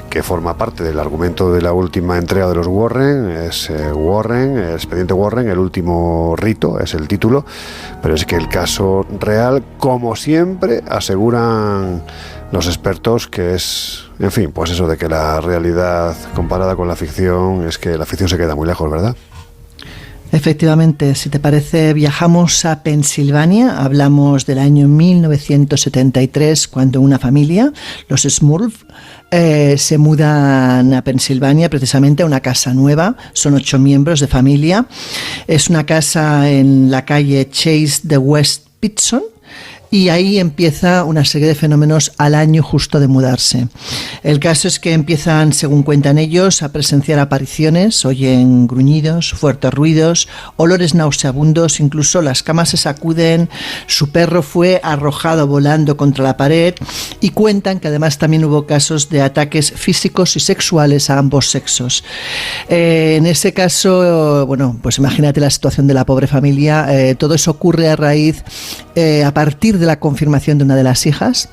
que forma parte del argumento de la última entrega de los Warren, es Warren, el expediente Warren, el último rito, es el título, pero es que el caso real, como siempre, aseguran los expertos que es, en fin, pues eso de que la realidad comparada con la ficción, es que la ficción se queda muy lejos, ¿verdad? Efectivamente, si te parece, viajamos a Pensilvania. Hablamos del año 1973, cuando una familia, los Smurf, se mudan a Pensilvania, precisamente a una casa nueva. Son 8 miembros de familia. Es una casa en la calle Chase de West Pittston. Y ahí empieza una serie de fenómenos al año justo de mudarse. El caso es que empiezan, según cuentan ellos, a presenciar apariciones, oyen gruñidos, fuertes ruidos, olores nauseabundos, incluso las camas se sacuden, su perro fue arrojado volando contra la pared, y cuentan que además también hubo casos de ataques físicos y sexuales a ambos sexos. En ese caso, bueno, pues imagínate la situación de la pobre familia. Todo eso ocurre a raíz, a partir de la confirmación de una de las hijas.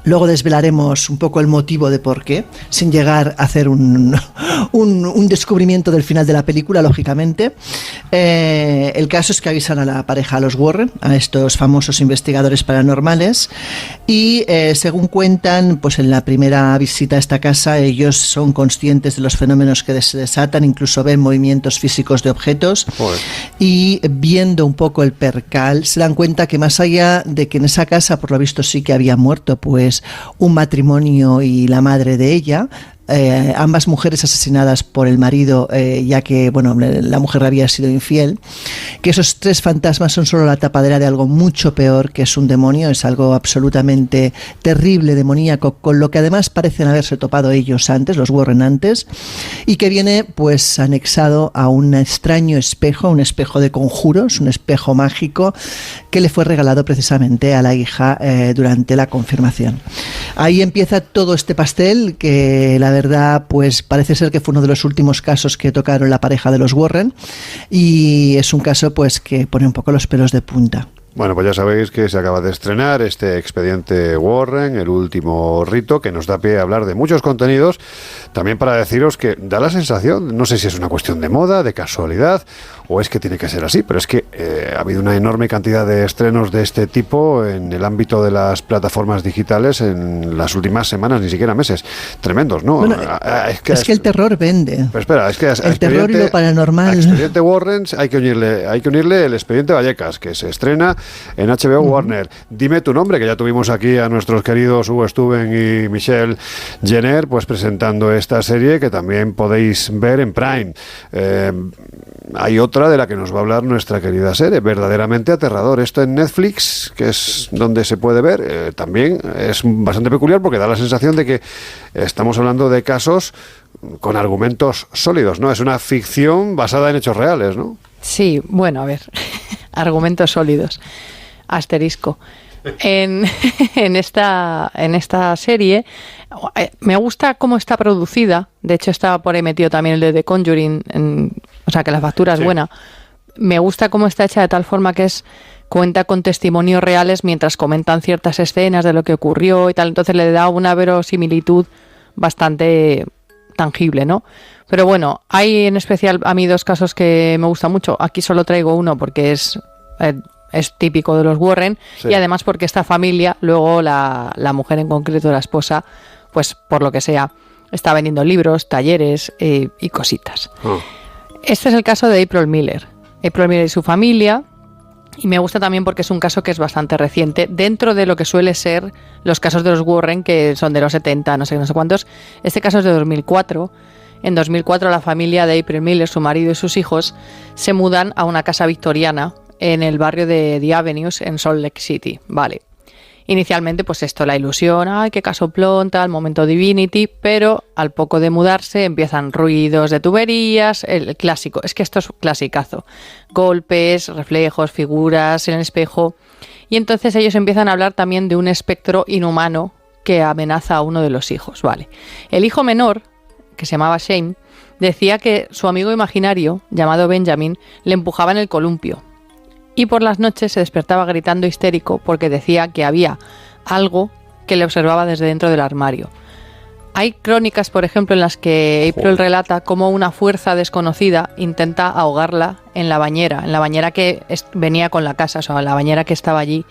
Luego desvelaremos un poco el motivo de por qué, sin llegar a hacer un descubrimiento del final de la película, lógicamente. El caso es que avisan a la pareja, a los Warren, a estos famosos investigadores paranormales, y según cuentan, pues en la primera visita a esta casa ellos son conscientes de los fenómenos que se desatan, incluso ven movimientos físicos de objetos. Joder. Y viendo un poco el percal, se dan cuenta que más allá de que en esa casa, por lo visto, sí que había muerto, pues un matrimonio y la madre de ella, ambas mujeres asesinadas por el marido, ya que bueno, la mujer había sido infiel, que esos 3 fantasmas son solo la tapadera de algo mucho peor, que es un demonio. Es algo absolutamente terrible, demoníaco, con lo que además parecen haberse topado ellos antes, los Warren antes, y que viene pues anexado a un extraño espejo, un espejo de conjuros, un espejo mágico que le fue regalado precisamente a la hija durante la confirmación. Ahí empieza todo este pastel, que la verdad pues parece ser que fue uno de los últimos casos que tocaron la pareja de los Warren, y es un caso pues que pone un poco los pelos de punta. Bueno, pues ya sabéis que se acaba de estrenar este Expediente Warren, el último rito, que nos da pie a hablar de muchos contenidos. También para deciros que da la sensación, no sé si es una cuestión de moda, de casualidad, o es que tiene que ser así, pero es que ha habido una enorme cantidad de estrenos de este tipo en el ámbito de las plataformas digitales en las últimas semanas, ni siquiera meses. Tremendos, ¿no? Bueno, es que el terror vende. Pero espera, es que el terror y lo paranormal. A Expediente Warren hay que unirle el Expediente Vallecas, que se estrena en HBO Warner. Dime tu nombre, que ya tuvimos aquí a nuestros queridos Hugo Stuben y Michelle Jenner, pues presentando esta serie que también podéis ver en Prime. Hay otra de la que nos va a hablar nuestra querida serie, verdaderamente aterrador. Esto en Netflix, que es donde se puede ver, también es bastante peculiar porque da la sensación de que estamos hablando de casos con argumentos sólidos, ¿no? Es una ficción basada en hechos reales, ¿no? Sí, bueno, a ver, argumentos sólidos, asterisco. En esta serie me gusta cómo está producida. De hecho está por ahí metido también el de The Conjuring, o sea que la factura es buena. Me gusta cómo está hecha de tal forma que cuenta con testimonios reales mientras comentan ciertas escenas de lo que ocurrió y tal. Entonces le da una verosimilitud bastante tangible, ¿no? Pero bueno, hay en especial a mí 2 casos que me gustan mucho. Aquí solo traigo uno porque es típico de los Warren, sí. Y además porque esta familia, luego la mujer en concreto, la esposa, pues por lo que sea, está vendiendo libros, talleres y cositas. Este es el caso de April Miller y su familia, y me gusta también porque es un caso que es bastante reciente dentro de lo que suele ser los casos de los Warren, que son de los 70, no sé cuántos. Este caso es de 2004. En 2004 la familia de April Miller, su marido y sus hijos, se mudan a una casa victoriana en el barrio de The Avenues en Salt Lake City. Vale. Inicialmente, pues esto, la ilusión, ay, qué casoplón, tal, momento Divinity, pero al poco de mudarse empiezan ruidos de tuberías, el clásico, es que esto es clasicazo, golpes, reflejos, figuras en el espejo, y entonces ellos empiezan a hablar también de un espectro inhumano que amenaza a uno de los hijos. Vale. El hijo menor, que se llamaba Shane, decía que su amigo imaginario, llamado Benjamin, le empujaba en el columpio. Y por las noches se despertaba gritando histérico porque decía que había algo que le observaba desde dentro del armario. Hay crónicas, por ejemplo, en las que April relata cómo una fuerza desconocida intenta ahogarla en la bañera que venía con la casa, o sea, la bañera que estaba allí.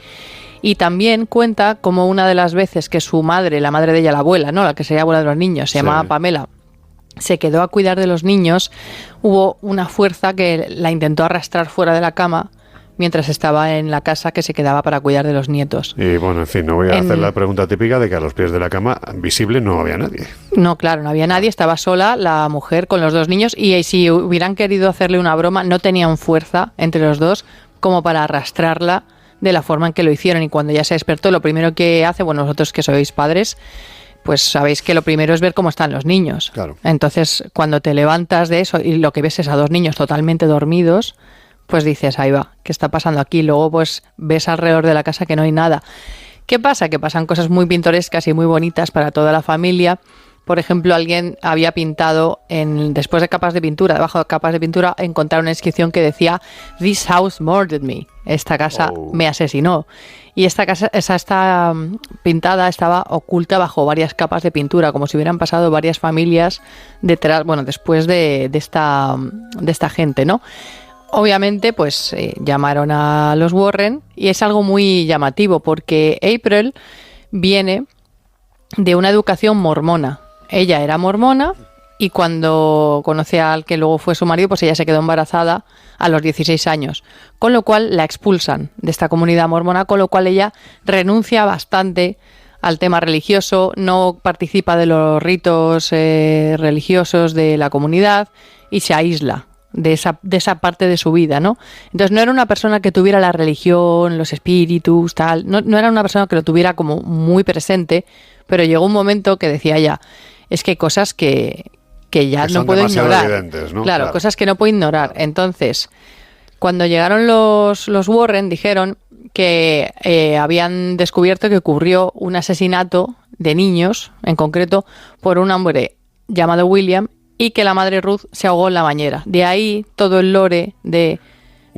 Y también cuenta cómo una de las veces que su madre, la madre de ella, la abuela, ¿no? La que sería abuela de los niños, se llamaba Pamela, se quedó a cuidar de los niños, hubo una fuerza que la intentó arrastrar fuera de la cama mientras estaba en la casa, que se quedaba para cuidar de los nietos. Y bueno, en fin, no voy a hacer la pregunta típica de que a los pies de la cama, visible, no había nadie. No, claro, no había nadie, estaba sola la mujer con los dos niños, y si hubieran querido hacerle una broma, no tenían fuerza entre los dos como para arrastrarla de la forma en que lo hicieron. Y cuando ya se despertó, lo primero que hace, bueno, vosotros que sois padres, pues sabéis que lo primero es ver cómo están los niños. Claro. Entonces, cuando te levantas de eso y lo que ves es a dos niños totalmente dormidos, pues dices, ahí va, ¿qué está pasando aquí? Luego pues ves alrededor de la casa que no hay nada. ¿Qué pasa? Que pasan cosas muy pintorescas y muy bonitas para toda la familia. Por ejemplo, alguien había pintado, después de capas de pintura, debajo de capas de pintura, encontraron una inscripción que decía "This house murdered me". Esta casa me asesinó. Y esta casa, esta pintada estaba oculta bajo varias capas de pintura, como si hubieran pasado varias familias detrás, bueno, después de esta gente, ¿no? Obviamente, pues llamaron a los Warren, y es algo muy llamativo porque April viene de una educación mormona. Ella era mormona y cuando conoce al que luego fue su marido, pues ella se quedó embarazada a los 16 años, con lo cual la expulsan de esta comunidad mormona, con lo cual ella renuncia bastante al tema religioso, no participa de los ritos religiosos de la comunidad y se aísla de esa parte de su vida, ¿no? Entonces no era una persona que tuviera la religión, los espíritus, tal, no era una persona que lo tuviera como muy presente, pero llegó un momento que decía ya, es que hay cosas que ya no puedo ignorar. Evidentes, ¿no? Claro, cosas que no puedo ignorar. Entonces, cuando llegaron los Warren, dijeron que habían descubierto que ocurrió un asesinato de niños, en concreto, por un hombre llamado William, y que la madre Ruth se ahogó en la bañera. De ahí todo el lore de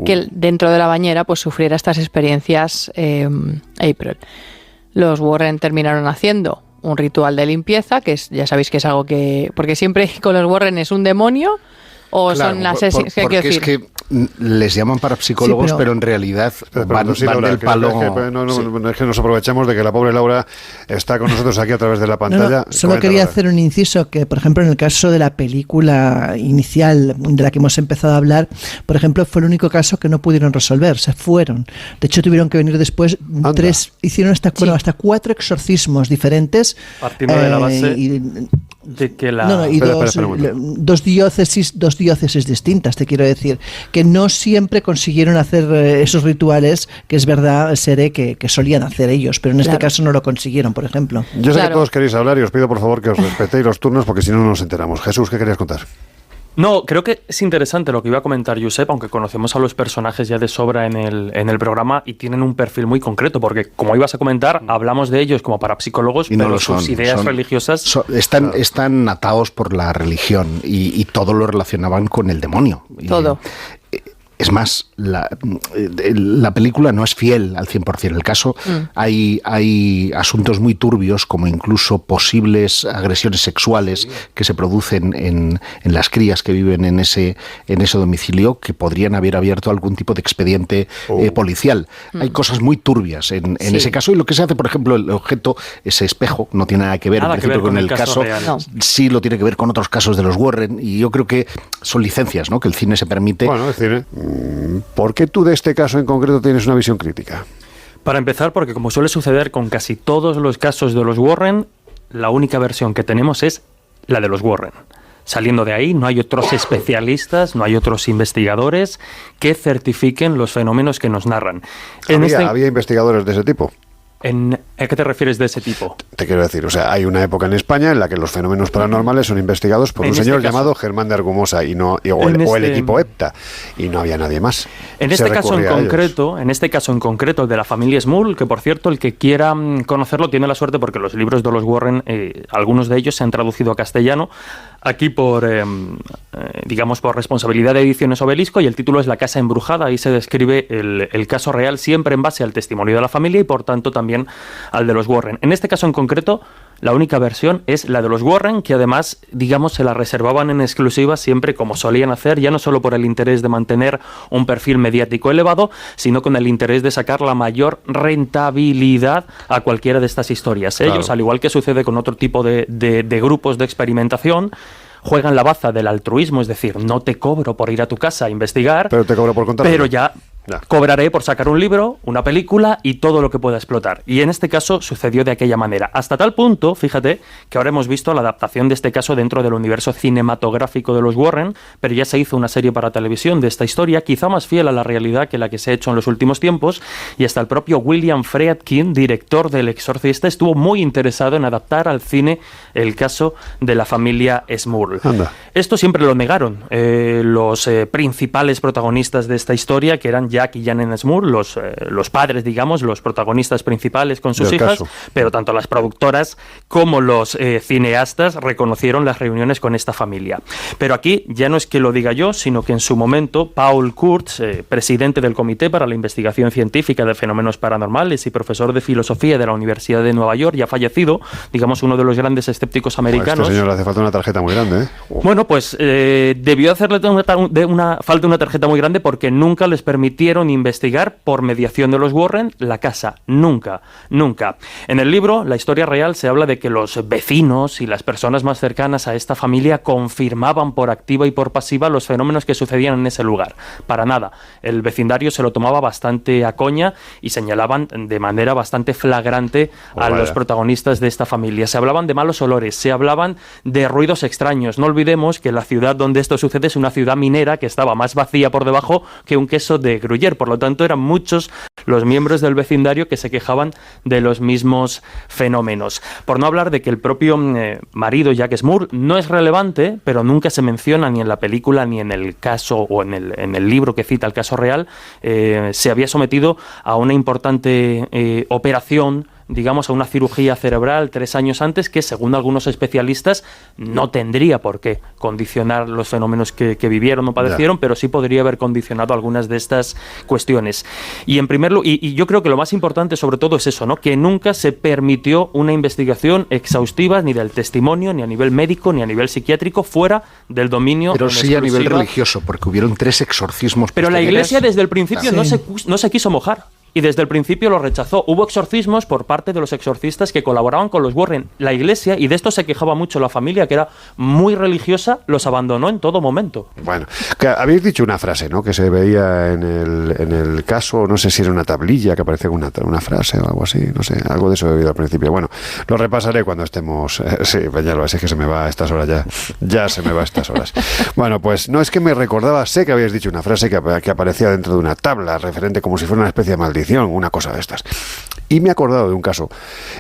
que dentro de la bañera pues sufriera estas experiencias April. Los Warren terminaron haciendo un ritual de limpieza, que ya sabéis que es algo que... Porque siempre con los Warren es un demonio o claro, son asesinos. Porque es que les llaman parapsicólogos, pero en realidad van del palo. Es que nos aprovechamos de que la pobre Laura está con nosotros aquí a través de la pantalla. Solo quería hacer un inciso que, por ejemplo, en el caso de la película inicial de la que hemos empezado a hablar, por ejemplo, fue el único caso que no pudieron resolver, se fueron. De hecho, tuvieron que venir después hicieron hasta 4 exorcismos diferentes. Partiendo de la base de que la... dos diócesis distintas, te quiero decir, que no siempre consiguieron hacer esos rituales, que es verdad, Sere, que solían hacer ellos, pero en este caso no lo consiguieron, por ejemplo. Yo sé que todos queréis hablar y os pido por favor que os respetéis los turnos porque si no nos enteramos. Jesús, ¿qué querías contar? No, creo que es interesante lo que iba a comentar Josep, aunque conocemos a los personajes ya de sobra en el programa y tienen un perfil muy concreto, porque como ibas a comentar, hablamos de ellos como parapsicólogos, pero no sus ideas religiosas... Están atados por la religión y todo lo relacionaban con el demonio. Todo. Es más, la película no es fiel al 100%. El caso, hay asuntos muy turbios, como incluso posibles agresiones sexuales que se producen en las crías que viven en ese domicilio, que podrían haber abierto algún tipo de expediente policial. Hay cosas muy turbias en ese caso, y lo que se hace, por ejemplo, el objeto, ese espejo, no tiene nada que ver, en principio, con el caso no. Sí lo tiene que ver con otros casos de los Warren, y yo creo que son licencias, ¿no?, que el cine se permite. Bueno, es cine. ¿Por qué tú de este caso en concreto tienes una visión crítica? Para empezar, porque como suele suceder con casi todos los casos de los Warren, la única versión que tenemos es la de los Warren. Saliendo de ahí, no hay otros especialistas, no hay otros investigadores que certifiquen los fenómenos que nos narran. ¿Había investigadores de ese tipo? ¿A qué te refieres de ese tipo? Te quiero decir, o sea, hay una época en España en la que los fenómenos paranormales son investigados por un señor llamado Germán de Argumosa o el equipo EPTA, y no había nadie más. En este caso en concreto, el de la familia Small, que por cierto, el que quiera conocerlo tiene la suerte porque los libros de los Warren, algunos de ellos se han traducido a castellano, aquí por responsabilidad de Ediciones Obelisco, y el título es La casa embrujada. Ahí se describe el caso real, siempre en base al testimonio de la familia y por tanto también al de los Warren. En este caso en concreto, la única versión es la de los Warren, que además, se la reservaban en exclusiva siempre, como solían hacer, ya no solo por el interés de mantener un perfil mediático elevado, sino con el interés de sacar la mayor rentabilidad a cualquiera de estas historias. Ellos, al igual que sucede con otro tipo de grupos de experimentación, juegan la baza del altruismo, es decir, no te cobro por ir a tu casa a investigar, pero te cobro por contar. Pero ya cobraré por sacar un libro, una película y todo lo que pueda explotar. Y en este caso sucedió de aquella manera. Hasta tal punto, fíjate, que ahora hemos visto la adaptación de este caso dentro del universo cinematográfico de los Warren, pero ya se hizo una serie para televisión de esta historia, quizá más fiel a la realidad que la que se ha hecho en los últimos tiempos, y hasta el propio William Friedkin, director del Exorcista, estuvo muy interesado en adaptar al cine el caso de la familia Smurl. Anda. Esto siempre lo negaron los principales protagonistas de esta historia, que eran Jack y Janet Smurl, los padres, digamos, los protagonistas principales con sus hijas, pero tanto las productoras como los cineastas reconocieron las reuniones con esta familia. Pero aquí ya no es que lo diga yo, sino que en su momento Paul Kurtz, presidente del Comité para la Investigación Científica de Fenómenos Paranormales y profesor de Filosofía de la Universidad de Nueva York, ya fallecido, digamos uno de los grandes escépticos americanos. A este señor le hace falta una tarjeta muy grande, ¿eh? Bueno, pues debió hacerle falta una tarjeta muy grande porque nunca les permitieron investigar por mediación de los Warren la casa. Nunca. En el libro, la historia real, se habla de que los vecinos y las personas más cercanas a esta familia confirmaban por activa y por pasiva los fenómenos que sucedían en ese lugar. Para nada. El vecindario se lo tomaba bastante a coña y señalaban de manera bastante flagrante a los protagonistas de esta familia. Se hablaban de malos olores, se hablaban de ruidos extraños. No olvidemos que la ciudad donde esto sucede es una ciudad minera que estaba más vacía por debajo que un queso de Gruyère. Por lo tanto, eran muchos los miembros del vecindario que se quejaban de los mismos fenómenos. Por no hablar de que el propio marido, Jack Smurl, no es relevante, pero nunca se menciona ni en la película ni en el caso o en el libro que cita el caso real, se había sometido a una importante operación, digamos, a una cirugía cerebral 3 años antes, que según algunos especialistas no tendría por qué condicionar los fenómenos que vivieron o padecieron, pero sí podría haber condicionado algunas de estas cuestiones. Y en primer lugar, y yo creo que lo más importante sobre todo es eso, ¿no? Que nunca se permitió una investigación exhaustiva ni del testimonio, ni a nivel médico, ni a nivel psiquiátrico, fuera del dominio. Pero sí a nivel religioso, porque hubieron 3 exorcismos. Pero la Iglesia desde el principio no se quiso mojar. Y desde el principio lo rechazó. Hubo exorcismos por parte de los exorcistas que colaboraban con los Warren. La Iglesia, y de esto se quejaba mucho la familia, que era muy religiosa, los abandonó en todo momento. Bueno, que habéis dicho una frase, ¿no? Que se veía en el caso, no sé si era una tablilla que aparecía con una frase o algo así, no sé, algo de eso he oído al principio. Bueno, lo repasaré cuando estemos. Sí, Peñalba, es que se me va a estas horas ya se me va a estas horas. Bueno, pues no es que me recordaba, sé que habéis dicho una frase que aparecía dentro de una tabla, referente como si fuera una especie de maldición, una cosa de estas. Y me he acordado de un caso,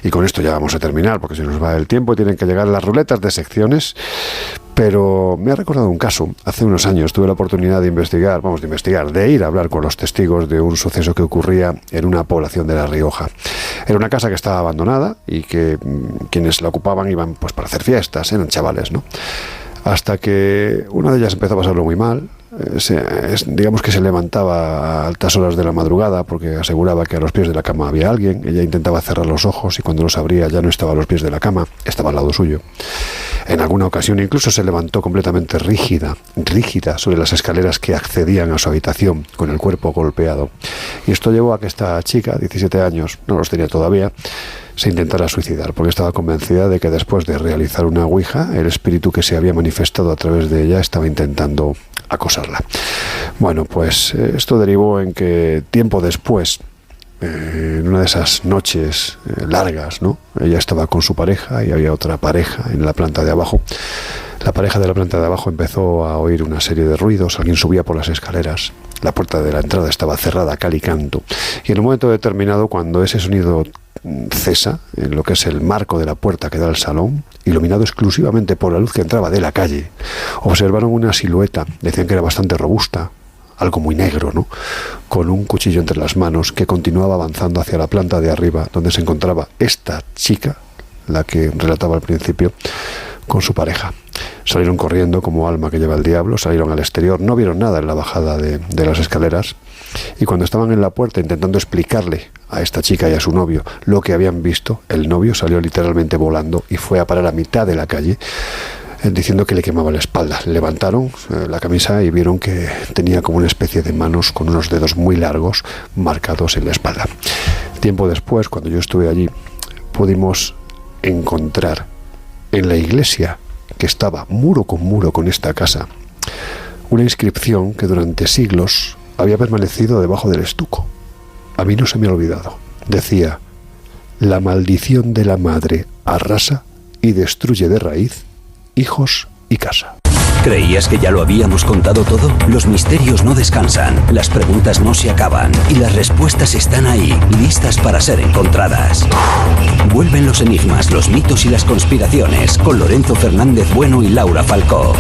y con esto ya vamos a terminar, porque se nos va el tiempo y tienen que llegar las ruletas de secciones, pero me ha recordado un caso. Hace unos años tuve la oportunidad de de ir a hablar con los testigos de un suceso que ocurría en una población de La Rioja. Era una casa que estaba abandonada y que quienes la ocupaban iban pues para hacer fiestas, eran chavales, ¿no? Hasta que una de ellas empezó a pasarlo muy mal. Digamos que se levantaba a altas horas de la madrugada porque aseguraba que a los pies de la cama había alguien. Ella intentaba cerrar los ojos y cuando los abría ya no estaba a los pies de la cama, estaba al lado suyo. En alguna ocasión incluso se levantó completamente rígida sobre las escaleras que accedían a su habitación con el cuerpo golpeado. Y esto llevó a que esta chica, 17 años, no los tenía todavía, se intentara suicidar porque estaba convencida de que después de realizar una ouija, el espíritu que se había manifestado a través de ella estaba intentando acosarla. Bueno, pues esto derivó en que tiempo después, en una de esas noches largas, ¿no? Ella estaba con su pareja y había otra pareja en la planta de abajo. La pareja de la planta de abajo empezó a oír una serie de ruidos, alguien subía por las escaleras, la puerta de la entrada estaba cerrada a cal y canto, y en un momento determinado, cuando ese sonido cesa en lo que es el marco de la puerta que da al salón, iluminado exclusivamente por la luz que entraba de la calle, observaron una silueta, decían que era bastante robusta, algo muy negro, ¿no? Con un cuchillo entre las manos, que continuaba avanzando hacia la planta de arriba, donde se encontraba esta chica, la que relataba al principio, con su pareja. Salieron corriendo como alma que lleva el diablo, salieron al exterior, no vieron nada en la bajada de las escaleras, y cuando estaban en la puerta intentando explicarle a esta chica y a su novio lo que habían visto, el novio salió literalmente volando y fue a parar a mitad de la calle, diciendo que le quemaba la espalda. Levantaron la camisa y vieron que tenía como una especie de manos con unos dedos muy largos marcados en la espalda. Tiempo después, cuando yo estuve allí, pudimos encontrar en la iglesia que estaba muro con esta casa una inscripción que durante siglos había permanecido debajo del estuco. A mí no se me ha olvidado. Decía: la maldición de la madre arrasa y destruye de raíz hijos y casa. ¿Creías que ya lo habíamos contado todo? Los misterios no descansan, las preguntas no se acaban y las respuestas están ahí, listas para ser encontradas. Vuelven los enigmas, los mitos y las conspiraciones con Lorenzo Fernández Bueno y Laura Falcó.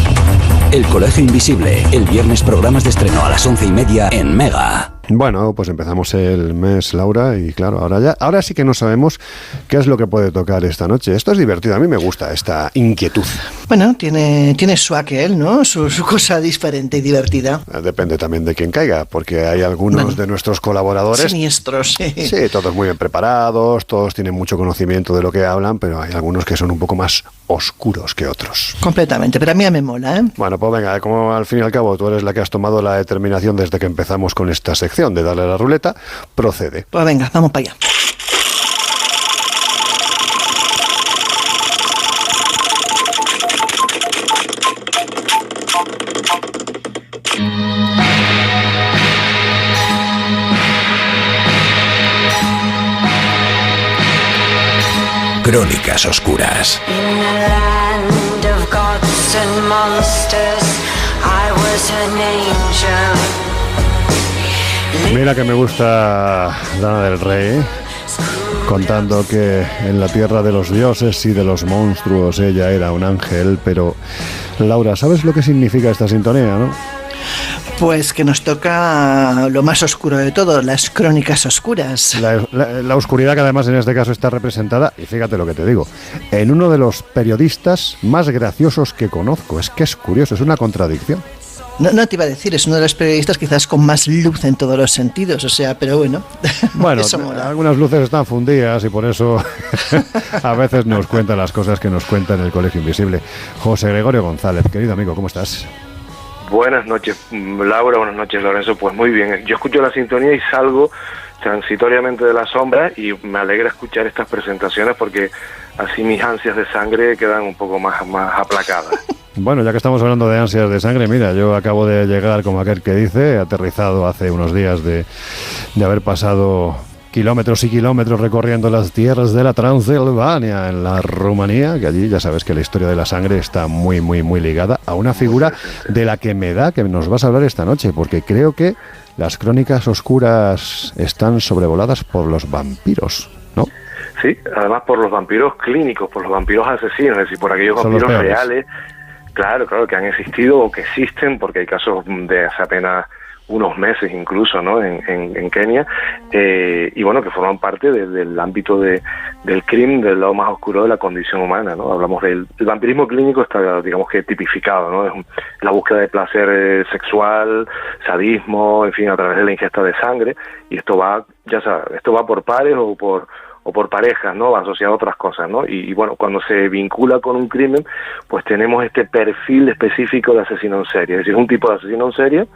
El Colegio Invisible, el viernes programas de estreno a las 11:30 en Mega. Bueno, pues empezamos el mes, Laura, y claro, ahora sí que no sabemos qué es lo que puede tocar esta noche. Esto es divertido, a mí me gusta esta inquietud. Bueno, tiene su aquel, ¿no? Su cosa diferente y divertida. Depende también de quién caiga, porque hay algunos de nuestros colaboradores siniestros, sí. Sí, todos muy bien preparados, todos tienen mucho conocimiento de lo que hablan, pero hay algunos que son un poco más oscuros que otros. Completamente, pero a mí me mola, ¿eh? Bueno, pues venga, como al fin y al cabo tú eres la que has tomado la determinación desde que empezamos con esta sección de darle a la ruleta, procede. Pues venga, vamos para allá. Crónicas oscuras. Mira que me gusta Lana del Rey contando que en la tierra de los dioses y de los monstruos ella era un ángel, pero Laura, ¿sabes lo que significa esta sintonía, no? Pues que nos toca lo más oscuro de todo, las crónicas oscuras. La oscuridad que además en este caso está representada, y fíjate lo que te digo, en uno de los periodistas más graciosos que conozco. Es que es curioso, es una contradicción. No te iba a decir, es uno de los periodistas quizás con más luz en todos los sentidos, o sea, pero bueno. Bueno, algunas luces están fundidas y por eso a veces nos cuentan las cosas que nos cuenta en el Colegio Invisible. José Gregorio González, querido amigo, ¿cómo estás? Buenas noches, Laura, buenas noches, Lorenzo. Pues muy bien, yo escucho la sintonía y salgo transitoriamente de la sombra y me alegra escuchar estas presentaciones porque así mis ansias de sangre quedan un poco más aplacadas. Bueno, ya que estamos hablando de ansias de sangre, mira, yo acabo de llegar, como aquel que dice, he aterrizado hace unos días de haber pasado kilómetros y kilómetros recorriendo las tierras de la Transilvania, en la Rumanía, que allí ya sabes que la historia de la sangre está muy, muy, muy ligada a una figura de la que me da que nos vas a hablar esta noche, porque creo que las crónicas oscuras están sobrevoladas por los vampiros, ¿no? Sí, además por los vampiros clínicos, por los vampiros asesinos, es decir, por aquellos Son vampiros reales. Claro, que han existido o que existen, porque hay casos de hace apenas unos meses incluso, ¿no? En Kenia, y bueno, que forman parte del ámbito del crimen, del lado más oscuro de la condición humana, ¿no? Hablamos el vampirismo clínico está, digamos que tipificado, ¿no? Es la búsqueda de placer sexual, sadismo, en fin, a través de la ingesta de sangre, y esto va, ya sabes, esto va por pares o por parejas, ¿no? Va asociado a otras cosas, ¿no? Y bueno, cuando se vincula con un crimen, pues tenemos este perfil específico de asesino en serie, es decir, un tipo de asesino en serie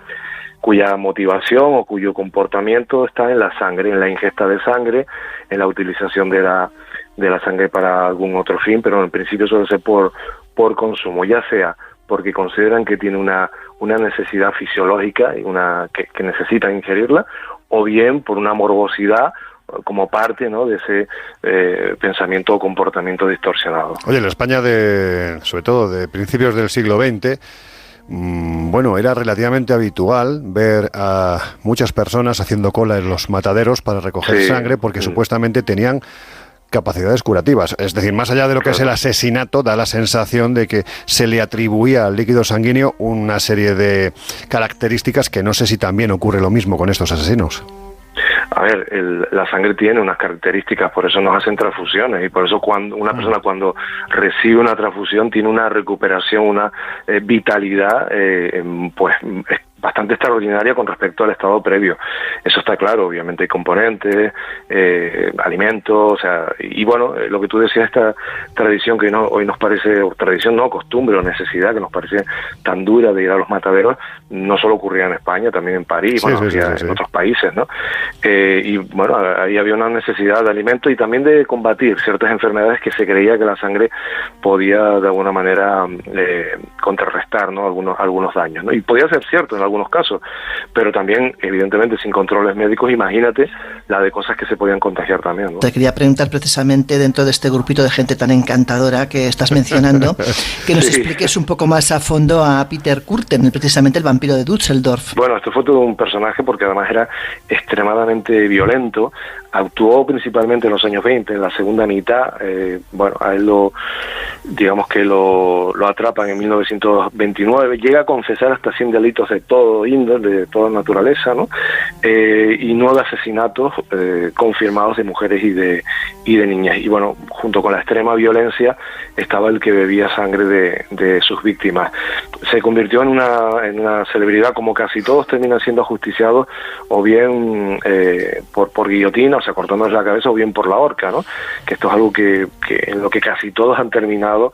cuya motivación o cuyo comportamiento está en la sangre, en la ingesta de sangre, en la utilización de la sangre para algún otro fin, pero en principio suele ser por consumo, ya sea porque consideran que tiene una necesidad fisiológica y que necesitan ingerirla, o bien por una morbosidad como parte, ¿no?, de ese pensamiento o comportamiento distorsionado. Oye, en la España sobre todo de principios del siglo XX, bueno, era relativamente habitual ver a muchas personas haciendo cola en los mataderos para recoger sangre porque supuestamente tenían capacidades curativas. Es decir, más allá de lo que es el asesinato, da la sensación de que se le atribuía al líquido sanguíneo una serie de características que no sé si también ocurre lo mismo con estos asesinos. A ver, la sangre tiene unas características, por eso nos hacen transfusiones, y por eso cuando una persona cuando recibe una transfusión tiene una recuperación, una vitalidad, pues bastante extraordinaria con respecto al estado previo. Eso está claro, obviamente hay componentes, alimentos, o sea, y bueno, lo que tú decías, esta tradición que hoy nos parece, tradición no, costumbre o necesidad que nos parece tan dura de ir a los mataderos, no solo ocurría en España, también en París, en otros países, ¿no? Y bueno, ahí había una necesidad de alimento y también de combatir ciertas enfermedades que se creía que la sangre podía de alguna manera contrarrestar, ¿no? Algunos daños, ¿no? Y podía ser cierto en algunos casos, pero también evidentemente sin controles médicos, imagínate la de cosas que se podían contagiar también, ¿no? Te quería preguntar precisamente, dentro de este grupito de gente tan encantadora que estás mencionando, que nos expliques un poco más a fondo a Peter Kürten, precisamente el vampiro de Düsseldorf. Bueno, esto fue todo un personaje porque además era extremadamente violento, actuó principalmente en los años 20, en la segunda mitad, bueno, a él digamos que lo atrapan en 1929, llega a confesar hasta 100 delitos de todo índole, de toda naturaleza, ¿no? Y 9 asesinatos confirmados de mujeres y de niñas. Y bueno, junto con la extrema violencia estaba el que bebía sangre de sus víctimas. Se convirtió en una celebridad, como casi todos terminan siendo ajusticiados, o bien por guillotina, o sea, cortándose la cabeza, o bien por la horca, ¿no? Que esto es algo que en lo que casi todos han terminado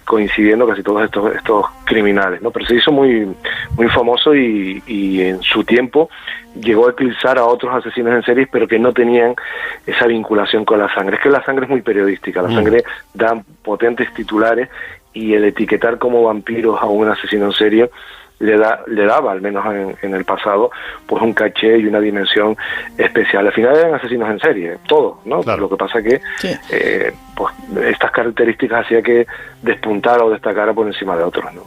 coincidiendo, casi todos estos criminales, ¿no? Pero se hizo muy muy famoso y en su tiempo llegó a eclipsar a otros asesinos en series, pero que no tenían esa vinculación con la sangre. Es que la sangre es muy periodística, la sangre da potentes titulares, y el etiquetar como vampiros a un asesino en serie le daba, al menos en el pasado, pues un caché y una dimensión especial. Al final eran asesinos en serie, todos, ¿no? Claro. Lo que pasa que pues estas características hacía que despuntara o destacara por encima de otros, ¿no?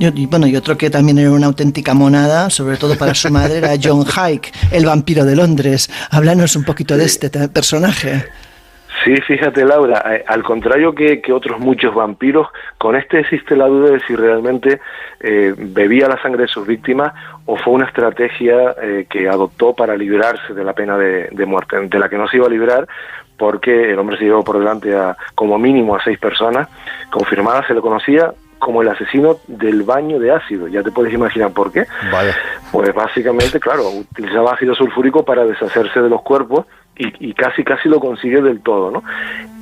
Y otro que también era una auténtica monada, sobre todo para su madre, era John Hike, el vampiro de Londres. Háblanos un poquito de este personaje. Sí, fíjate, Laura, al contrario que otros muchos vampiros, con este existe la duda de si realmente bebía la sangre de sus víctimas o fue una estrategia que adoptó para librarse de la pena de muerte, de la que no se iba a librar, porque el hombre se llevó por delante como mínimo a 6 personas confirmadas. Se lo conocía como el asesino del baño de ácido. Ya te puedes imaginar por qué. Vaya. Pues básicamente, claro, utilizaba ácido sulfúrico para deshacerse de los cuerpos y casi lo consigue del todo, ¿no?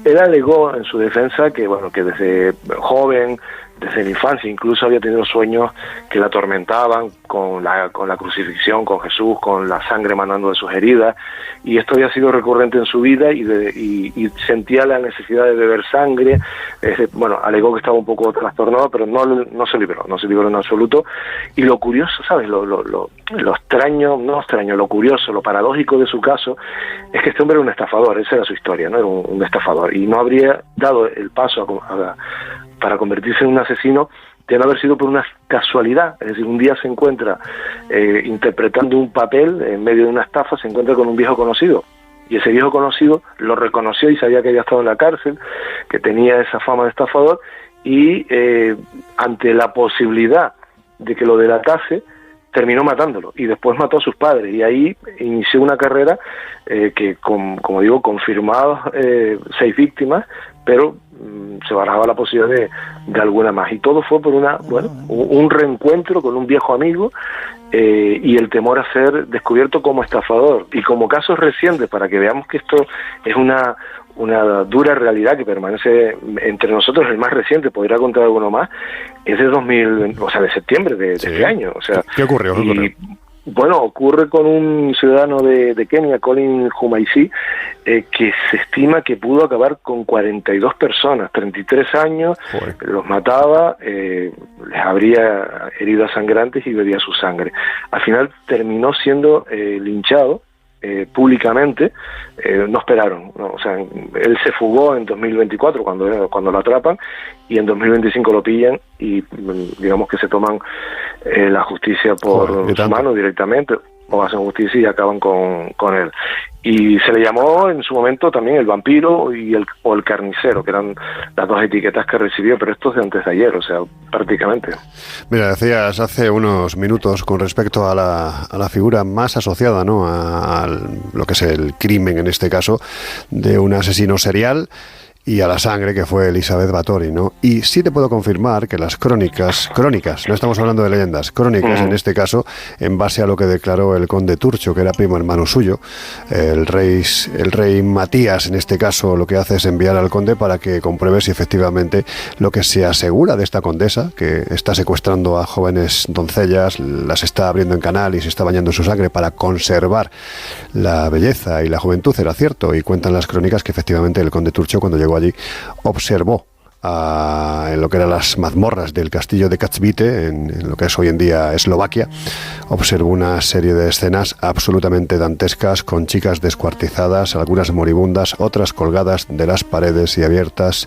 Él alegó en su defensa que, bueno, que desde joven, desde la infancia, incluso había tenido sueños que la atormentaban con la crucifixión, con Jesús, con la sangre manando de sus heridas, y esto había sido recurrente en su vida y sentía la necesidad de beber sangre. Bueno, alegó que estaba un poco trastornado, pero no se libró en absoluto. Y lo curioso, ¿sabes? Lo extraño, lo curioso, lo paradójico de su caso es que este hombre era un estafador. Esa era su historia, ¿no? Era un estafador, y no habría dado el paso para convertirse en un asesino de no haber sido por una casualidad. Es decir, un día se encuentra interpretando un papel en medio de una estafa, se encuentra con un viejo conocido, y ese viejo conocido lo reconoció y sabía que había estado en la cárcel, que tenía esa fama de estafador, y ante la posibilidad de que lo delatase, terminó matándolo, y después mató a sus padres, y ahí inició una carrera que, como digo, confirmados 6 víctimas, pero se barajaba la posibilidad de alguna más, y todo fue por un reencuentro con un viejo amigo, y el temor a ser descubierto como estafador. Y como casos recientes, para que veamos que esto es una dura realidad que permanece entre nosotros, el más reciente, podría contar alguno más, es de septiembre de este año. O sea, ¿Qué ocurrió? Bueno, ocurre con un ciudadano de Kenia, Colin Humaisi, que se estima que pudo acabar con 42 personas, 33 años, los mataba, les abría heridas sangrantes y bebía su sangre. Al final terminó siendo linchado públicamente. No esperaron, ¿no? O sea, él se fugó en 2024 cuando lo atrapan, y en 2025 lo pillan y digamos que se toman la justicia por su mano directamente, o hacen justicia y acaban con él. Y se le llamó en su momento también el vampiro o el carnicero, que eran las 2 etiquetas que recibió, pero esto es de antes de ayer, o sea, prácticamente. Mira, decías hace unos minutos con respecto a la figura más asociada, ¿no?, a lo que es el crimen, en este caso, de un asesino serial. y a la sangre, que fue Elisabeth Báthory, ¿no? Y sí te puedo confirmar que las crónicas, no estamos hablando de leyendas, crónicas en este caso, en base a lo que declaró el conde Turcho, que era primo hermano suyo, el rey Matías, en este caso, lo que hace es enviar al conde para que compruebe si efectivamente lo que se asegura de esta condesa, que está secuestrando a jóvenes doncellas, las está abriendo en canal y se está bañando en su sangre para conservar la belleza y la juventud, era cierto, y cuentan las crónicas que efectivamente el conde Turcho, cuando llegó allí, observó en lo que eran las mazmorras del castillo de Katowice, en lo que es hoy en día Eslovaquia, observó una serie de escenas absolutamente dantescas, con chicas descuartizadas, algunas moribundas, otras colgadas de las paredes y abiertas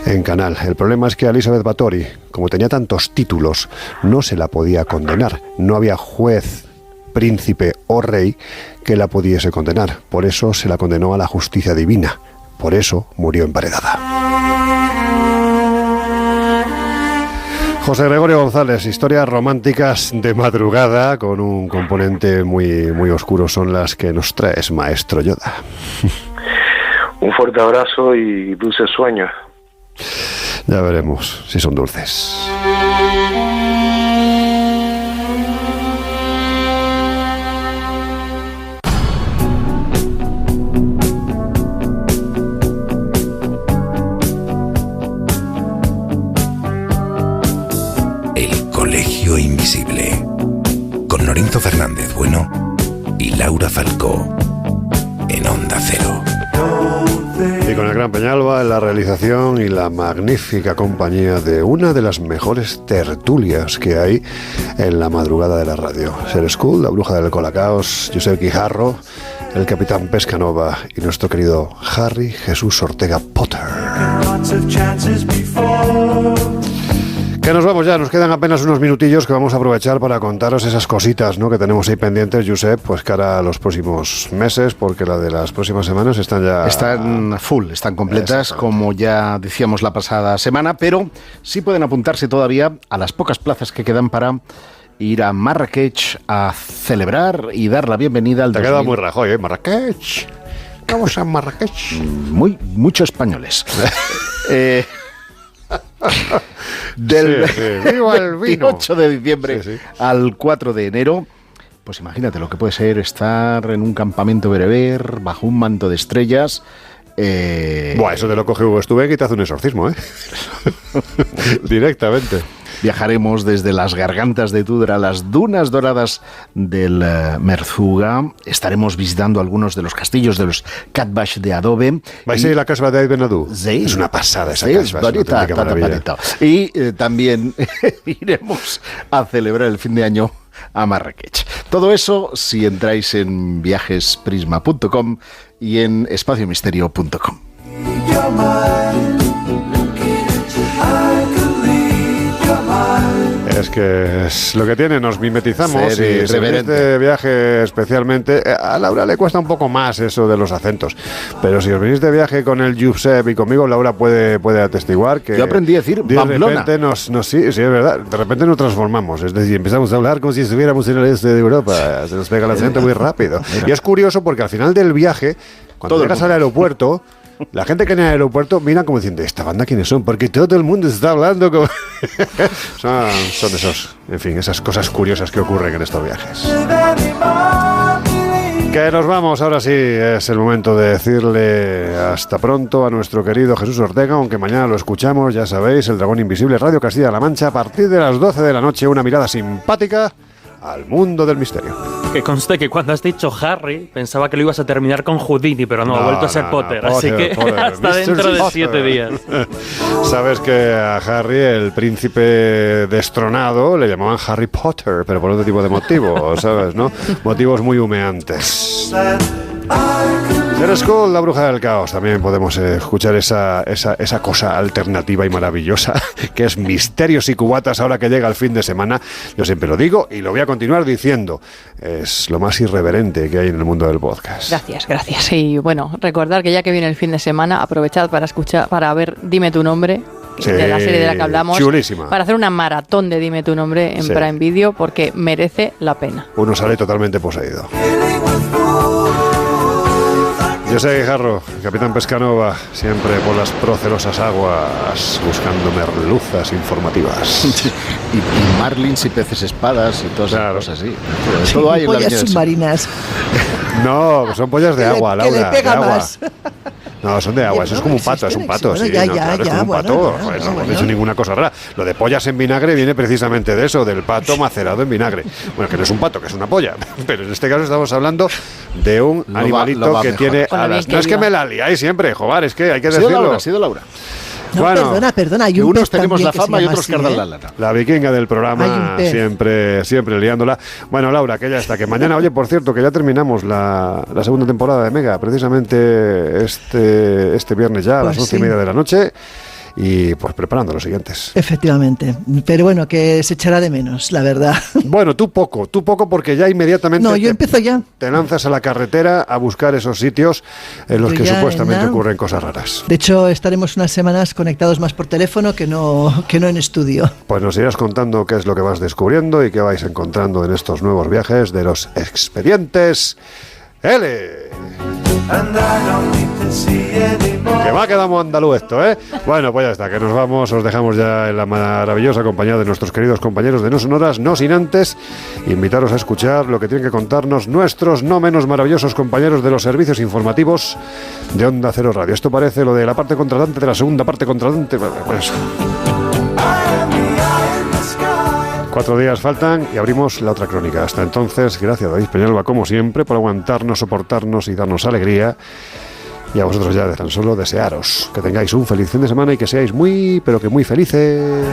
en canal. El problema es que a Elisabeth Báthory, como tenía tantos títulos, no se la podía condenar. No había juez, príncipe o rey que la pudiese condenar. Por eso se la condenó a la justicia divina. Por eso murió emparedada. José Gregorio González, historias románticas de madrugada con un componente muy, muy oscuro son las que nos traes, maestro Yoda. Un fuerte abrazo y dulces sueños. Ya veremos si son dulces. Colegio Invisible, con Lorenzo Fernández Bueno y Laura Falcó, en Onda Cero. Y con el gran Peñalba en la realización y la magnífica compañía de una de las mejores tertulias que hay en la madrugada de la radio. Ser School, la bruja del Colacaos, Josep Guijarro, el capitán Pescanova y nuestro querido Harry Jesús Ortega Potter. Que nos vamos ya, nos quedan apenas unos minutillos que vamos a aprovechar para contaros esas cositas, ¿no?, que tenemos ahí pendientes, Josep, pues cara a los próximos meses, porque la de las próximas semanas están ya... Están full, están completas, como ya decíamos la pasada semana, pero sí pueden apuntarse todavía a las pocas plazas que quedan para ir a Marrakech a celebrar y dar la bienvenida al... Te ha quedado muy Rajoy, ¿eh? Marrakech. Vamos a Marrakech. Muchos españoles. Del viva el vino. 28 de diciembre al 4 de enero, pues imagínate lo que puede ser estar en un campamento bereber, bajo un manto de estrellas. Buah, eso te lo coge Hugo Stubeck y te hace un exorcismo, ¿eh? Directamente. Viajaremos desde las gargantas de Tudra a las dunas doradas del Merzuga. Estaremos visitando algunos de los castillos de los Katbash de adobe. ¿Vais a ir a la casa de Benadú? Sí. Es una pasada esa casa. Bonita, y también iremos a celebrar el fin de año a Marrakech. Todo eso si entráis en viajesprisma.com y en espaciomisterio.com. Es que es lo que tiene, nos mimetizamos y si venís de viaje especialmente, a Laura le cuesta un poco más eso de los acentos, pero si os venís de viaje con el Josep y conmigo, Laura puede atestiguar que yo aprendí a decir Pamplona. De repente sí, es verdad, de repente nos transformamos, es decir, empezamos a hablar como si estuviéramos en el este de Europa, se nos pega el acento muy rápido. Y es curioso porque al final del viaje, cuando llegas al aeropuerto, la gente que en el aeropuerto mira como diciendo, ¿esta banda quiénes son? Porque todo el mundo está hablando como... son esos, en fin, esas cosas curiosas que ocurren en estos viajes. Que nos vamos, ahora sí, es el momento de decirle hasta pronto a nuestro querido Jesús Ortega, aunque mañana lo escuchamos, ya sabéis, El Dragón Invisible, Radio Castilla-La Mancha, a partir de las 12 de la noche, una mirada simpática al mundo del misterio. Que conste que cuando has dicho Harry, pensaba que lo ibas a terminar con Houdini, pero no, ha vuelto a ser Potter, así que Potter, hasta Mr. dentro de 7 días. Sabes que a Harry, el príncipe destronado, le llamaban Harry Potter, pero por otro tipo de motivo, ¿sabes, no? Motivos muy humeantes. Ser School, la bruja del caos. También podemos escuchar esa cosa alternativa y maravillosa que es Misterios y Cubatas ahora que llega el fin de semana. Yo siempre lo digo y lo voy a continuar diciendo. Es lo más irreverente que hay en el mundo del podcast. Gracias. Y bueno, recordar que ya que viene el fin de semana, aprovechad para ver Dime tu nombre, de la serie de la que hablamos. Chulísima. Para hacer una maratón de Dime tu nombre en Prime Video, porque merece la pena. Uno sale totalmente poseído. Yo soy Guijarro, capitán Pescanova, siempre por las procelosas aguas, buscando merluzas informativas. y marlins y peces espadas y todas esas cosas así. Todo hay en la pollas submarinas. No, son pollas de agua, Laura. Que le pega de agua. más. No, son de agua, eso es como un pato, es un pato, sí, ya, claro, es como un pato, no hemos dicho ninguna cosa rara. Lo de pollas en vinagre viene precisamente de eso, del pato macerado en vinagre. Bueno, que no es un pato, que es una polla, pero en este caso estamos hablando de un animalito que tiene alas. No es que me la liáis siempre, joder, es que hay que decirlo. Ha sido Laura. No, bueno, perdona, hay un unos pez tenemos la que fama y otros así, cardan la lana. La vikinga del programa, siempre liándola. Bueno, Laura, que ya está, que mañana, oye, por cierto, que ya terminamos la segunda temporada de Mega, precisamente este viernes ya, a las 11:30 de la noche. Y pues preparando los siguientes. Efectivamente, pero bueno, que se echará de menos, la verdad. Bueno, tú poco porque ya inmediatamente yo empiezo ya. Te lanzas a la carretera a buscar esos sitios en los que supuestamente ocurren cosas raras. De hecho, estaremos unas semanas conectados más por teléfono que no en estudio. Pues nos irás contando qué es lo que vas descubriendo y qué vais encontrando en estos nuevos viajes de los expedientes L. Que va quedando andaluz esto, ¿eh? Bueno, pues ya está, que nos vamos, os dejamos ya en la maravillosa compañía de nuestros queridos compañeros de No Sonoras, no sin antes invitaros a escuchar lo que tienen que contarnos nuestros no menos maravillosos compañeros de los servicios informativos de Onda Cero Radio. Esto parece lo de la parte contratante de la segunda parte contratante. Pues 4 días faltan y abrimos la otra crónica. Hasta entonces, gracias David Peñalba, como siempre, por aguantarnos, soportarnos y darnos alegría. Y a vosotros ya de tan solo desearos que tengáis un feliz fin de semana y que seáis muy, pero que muy felices.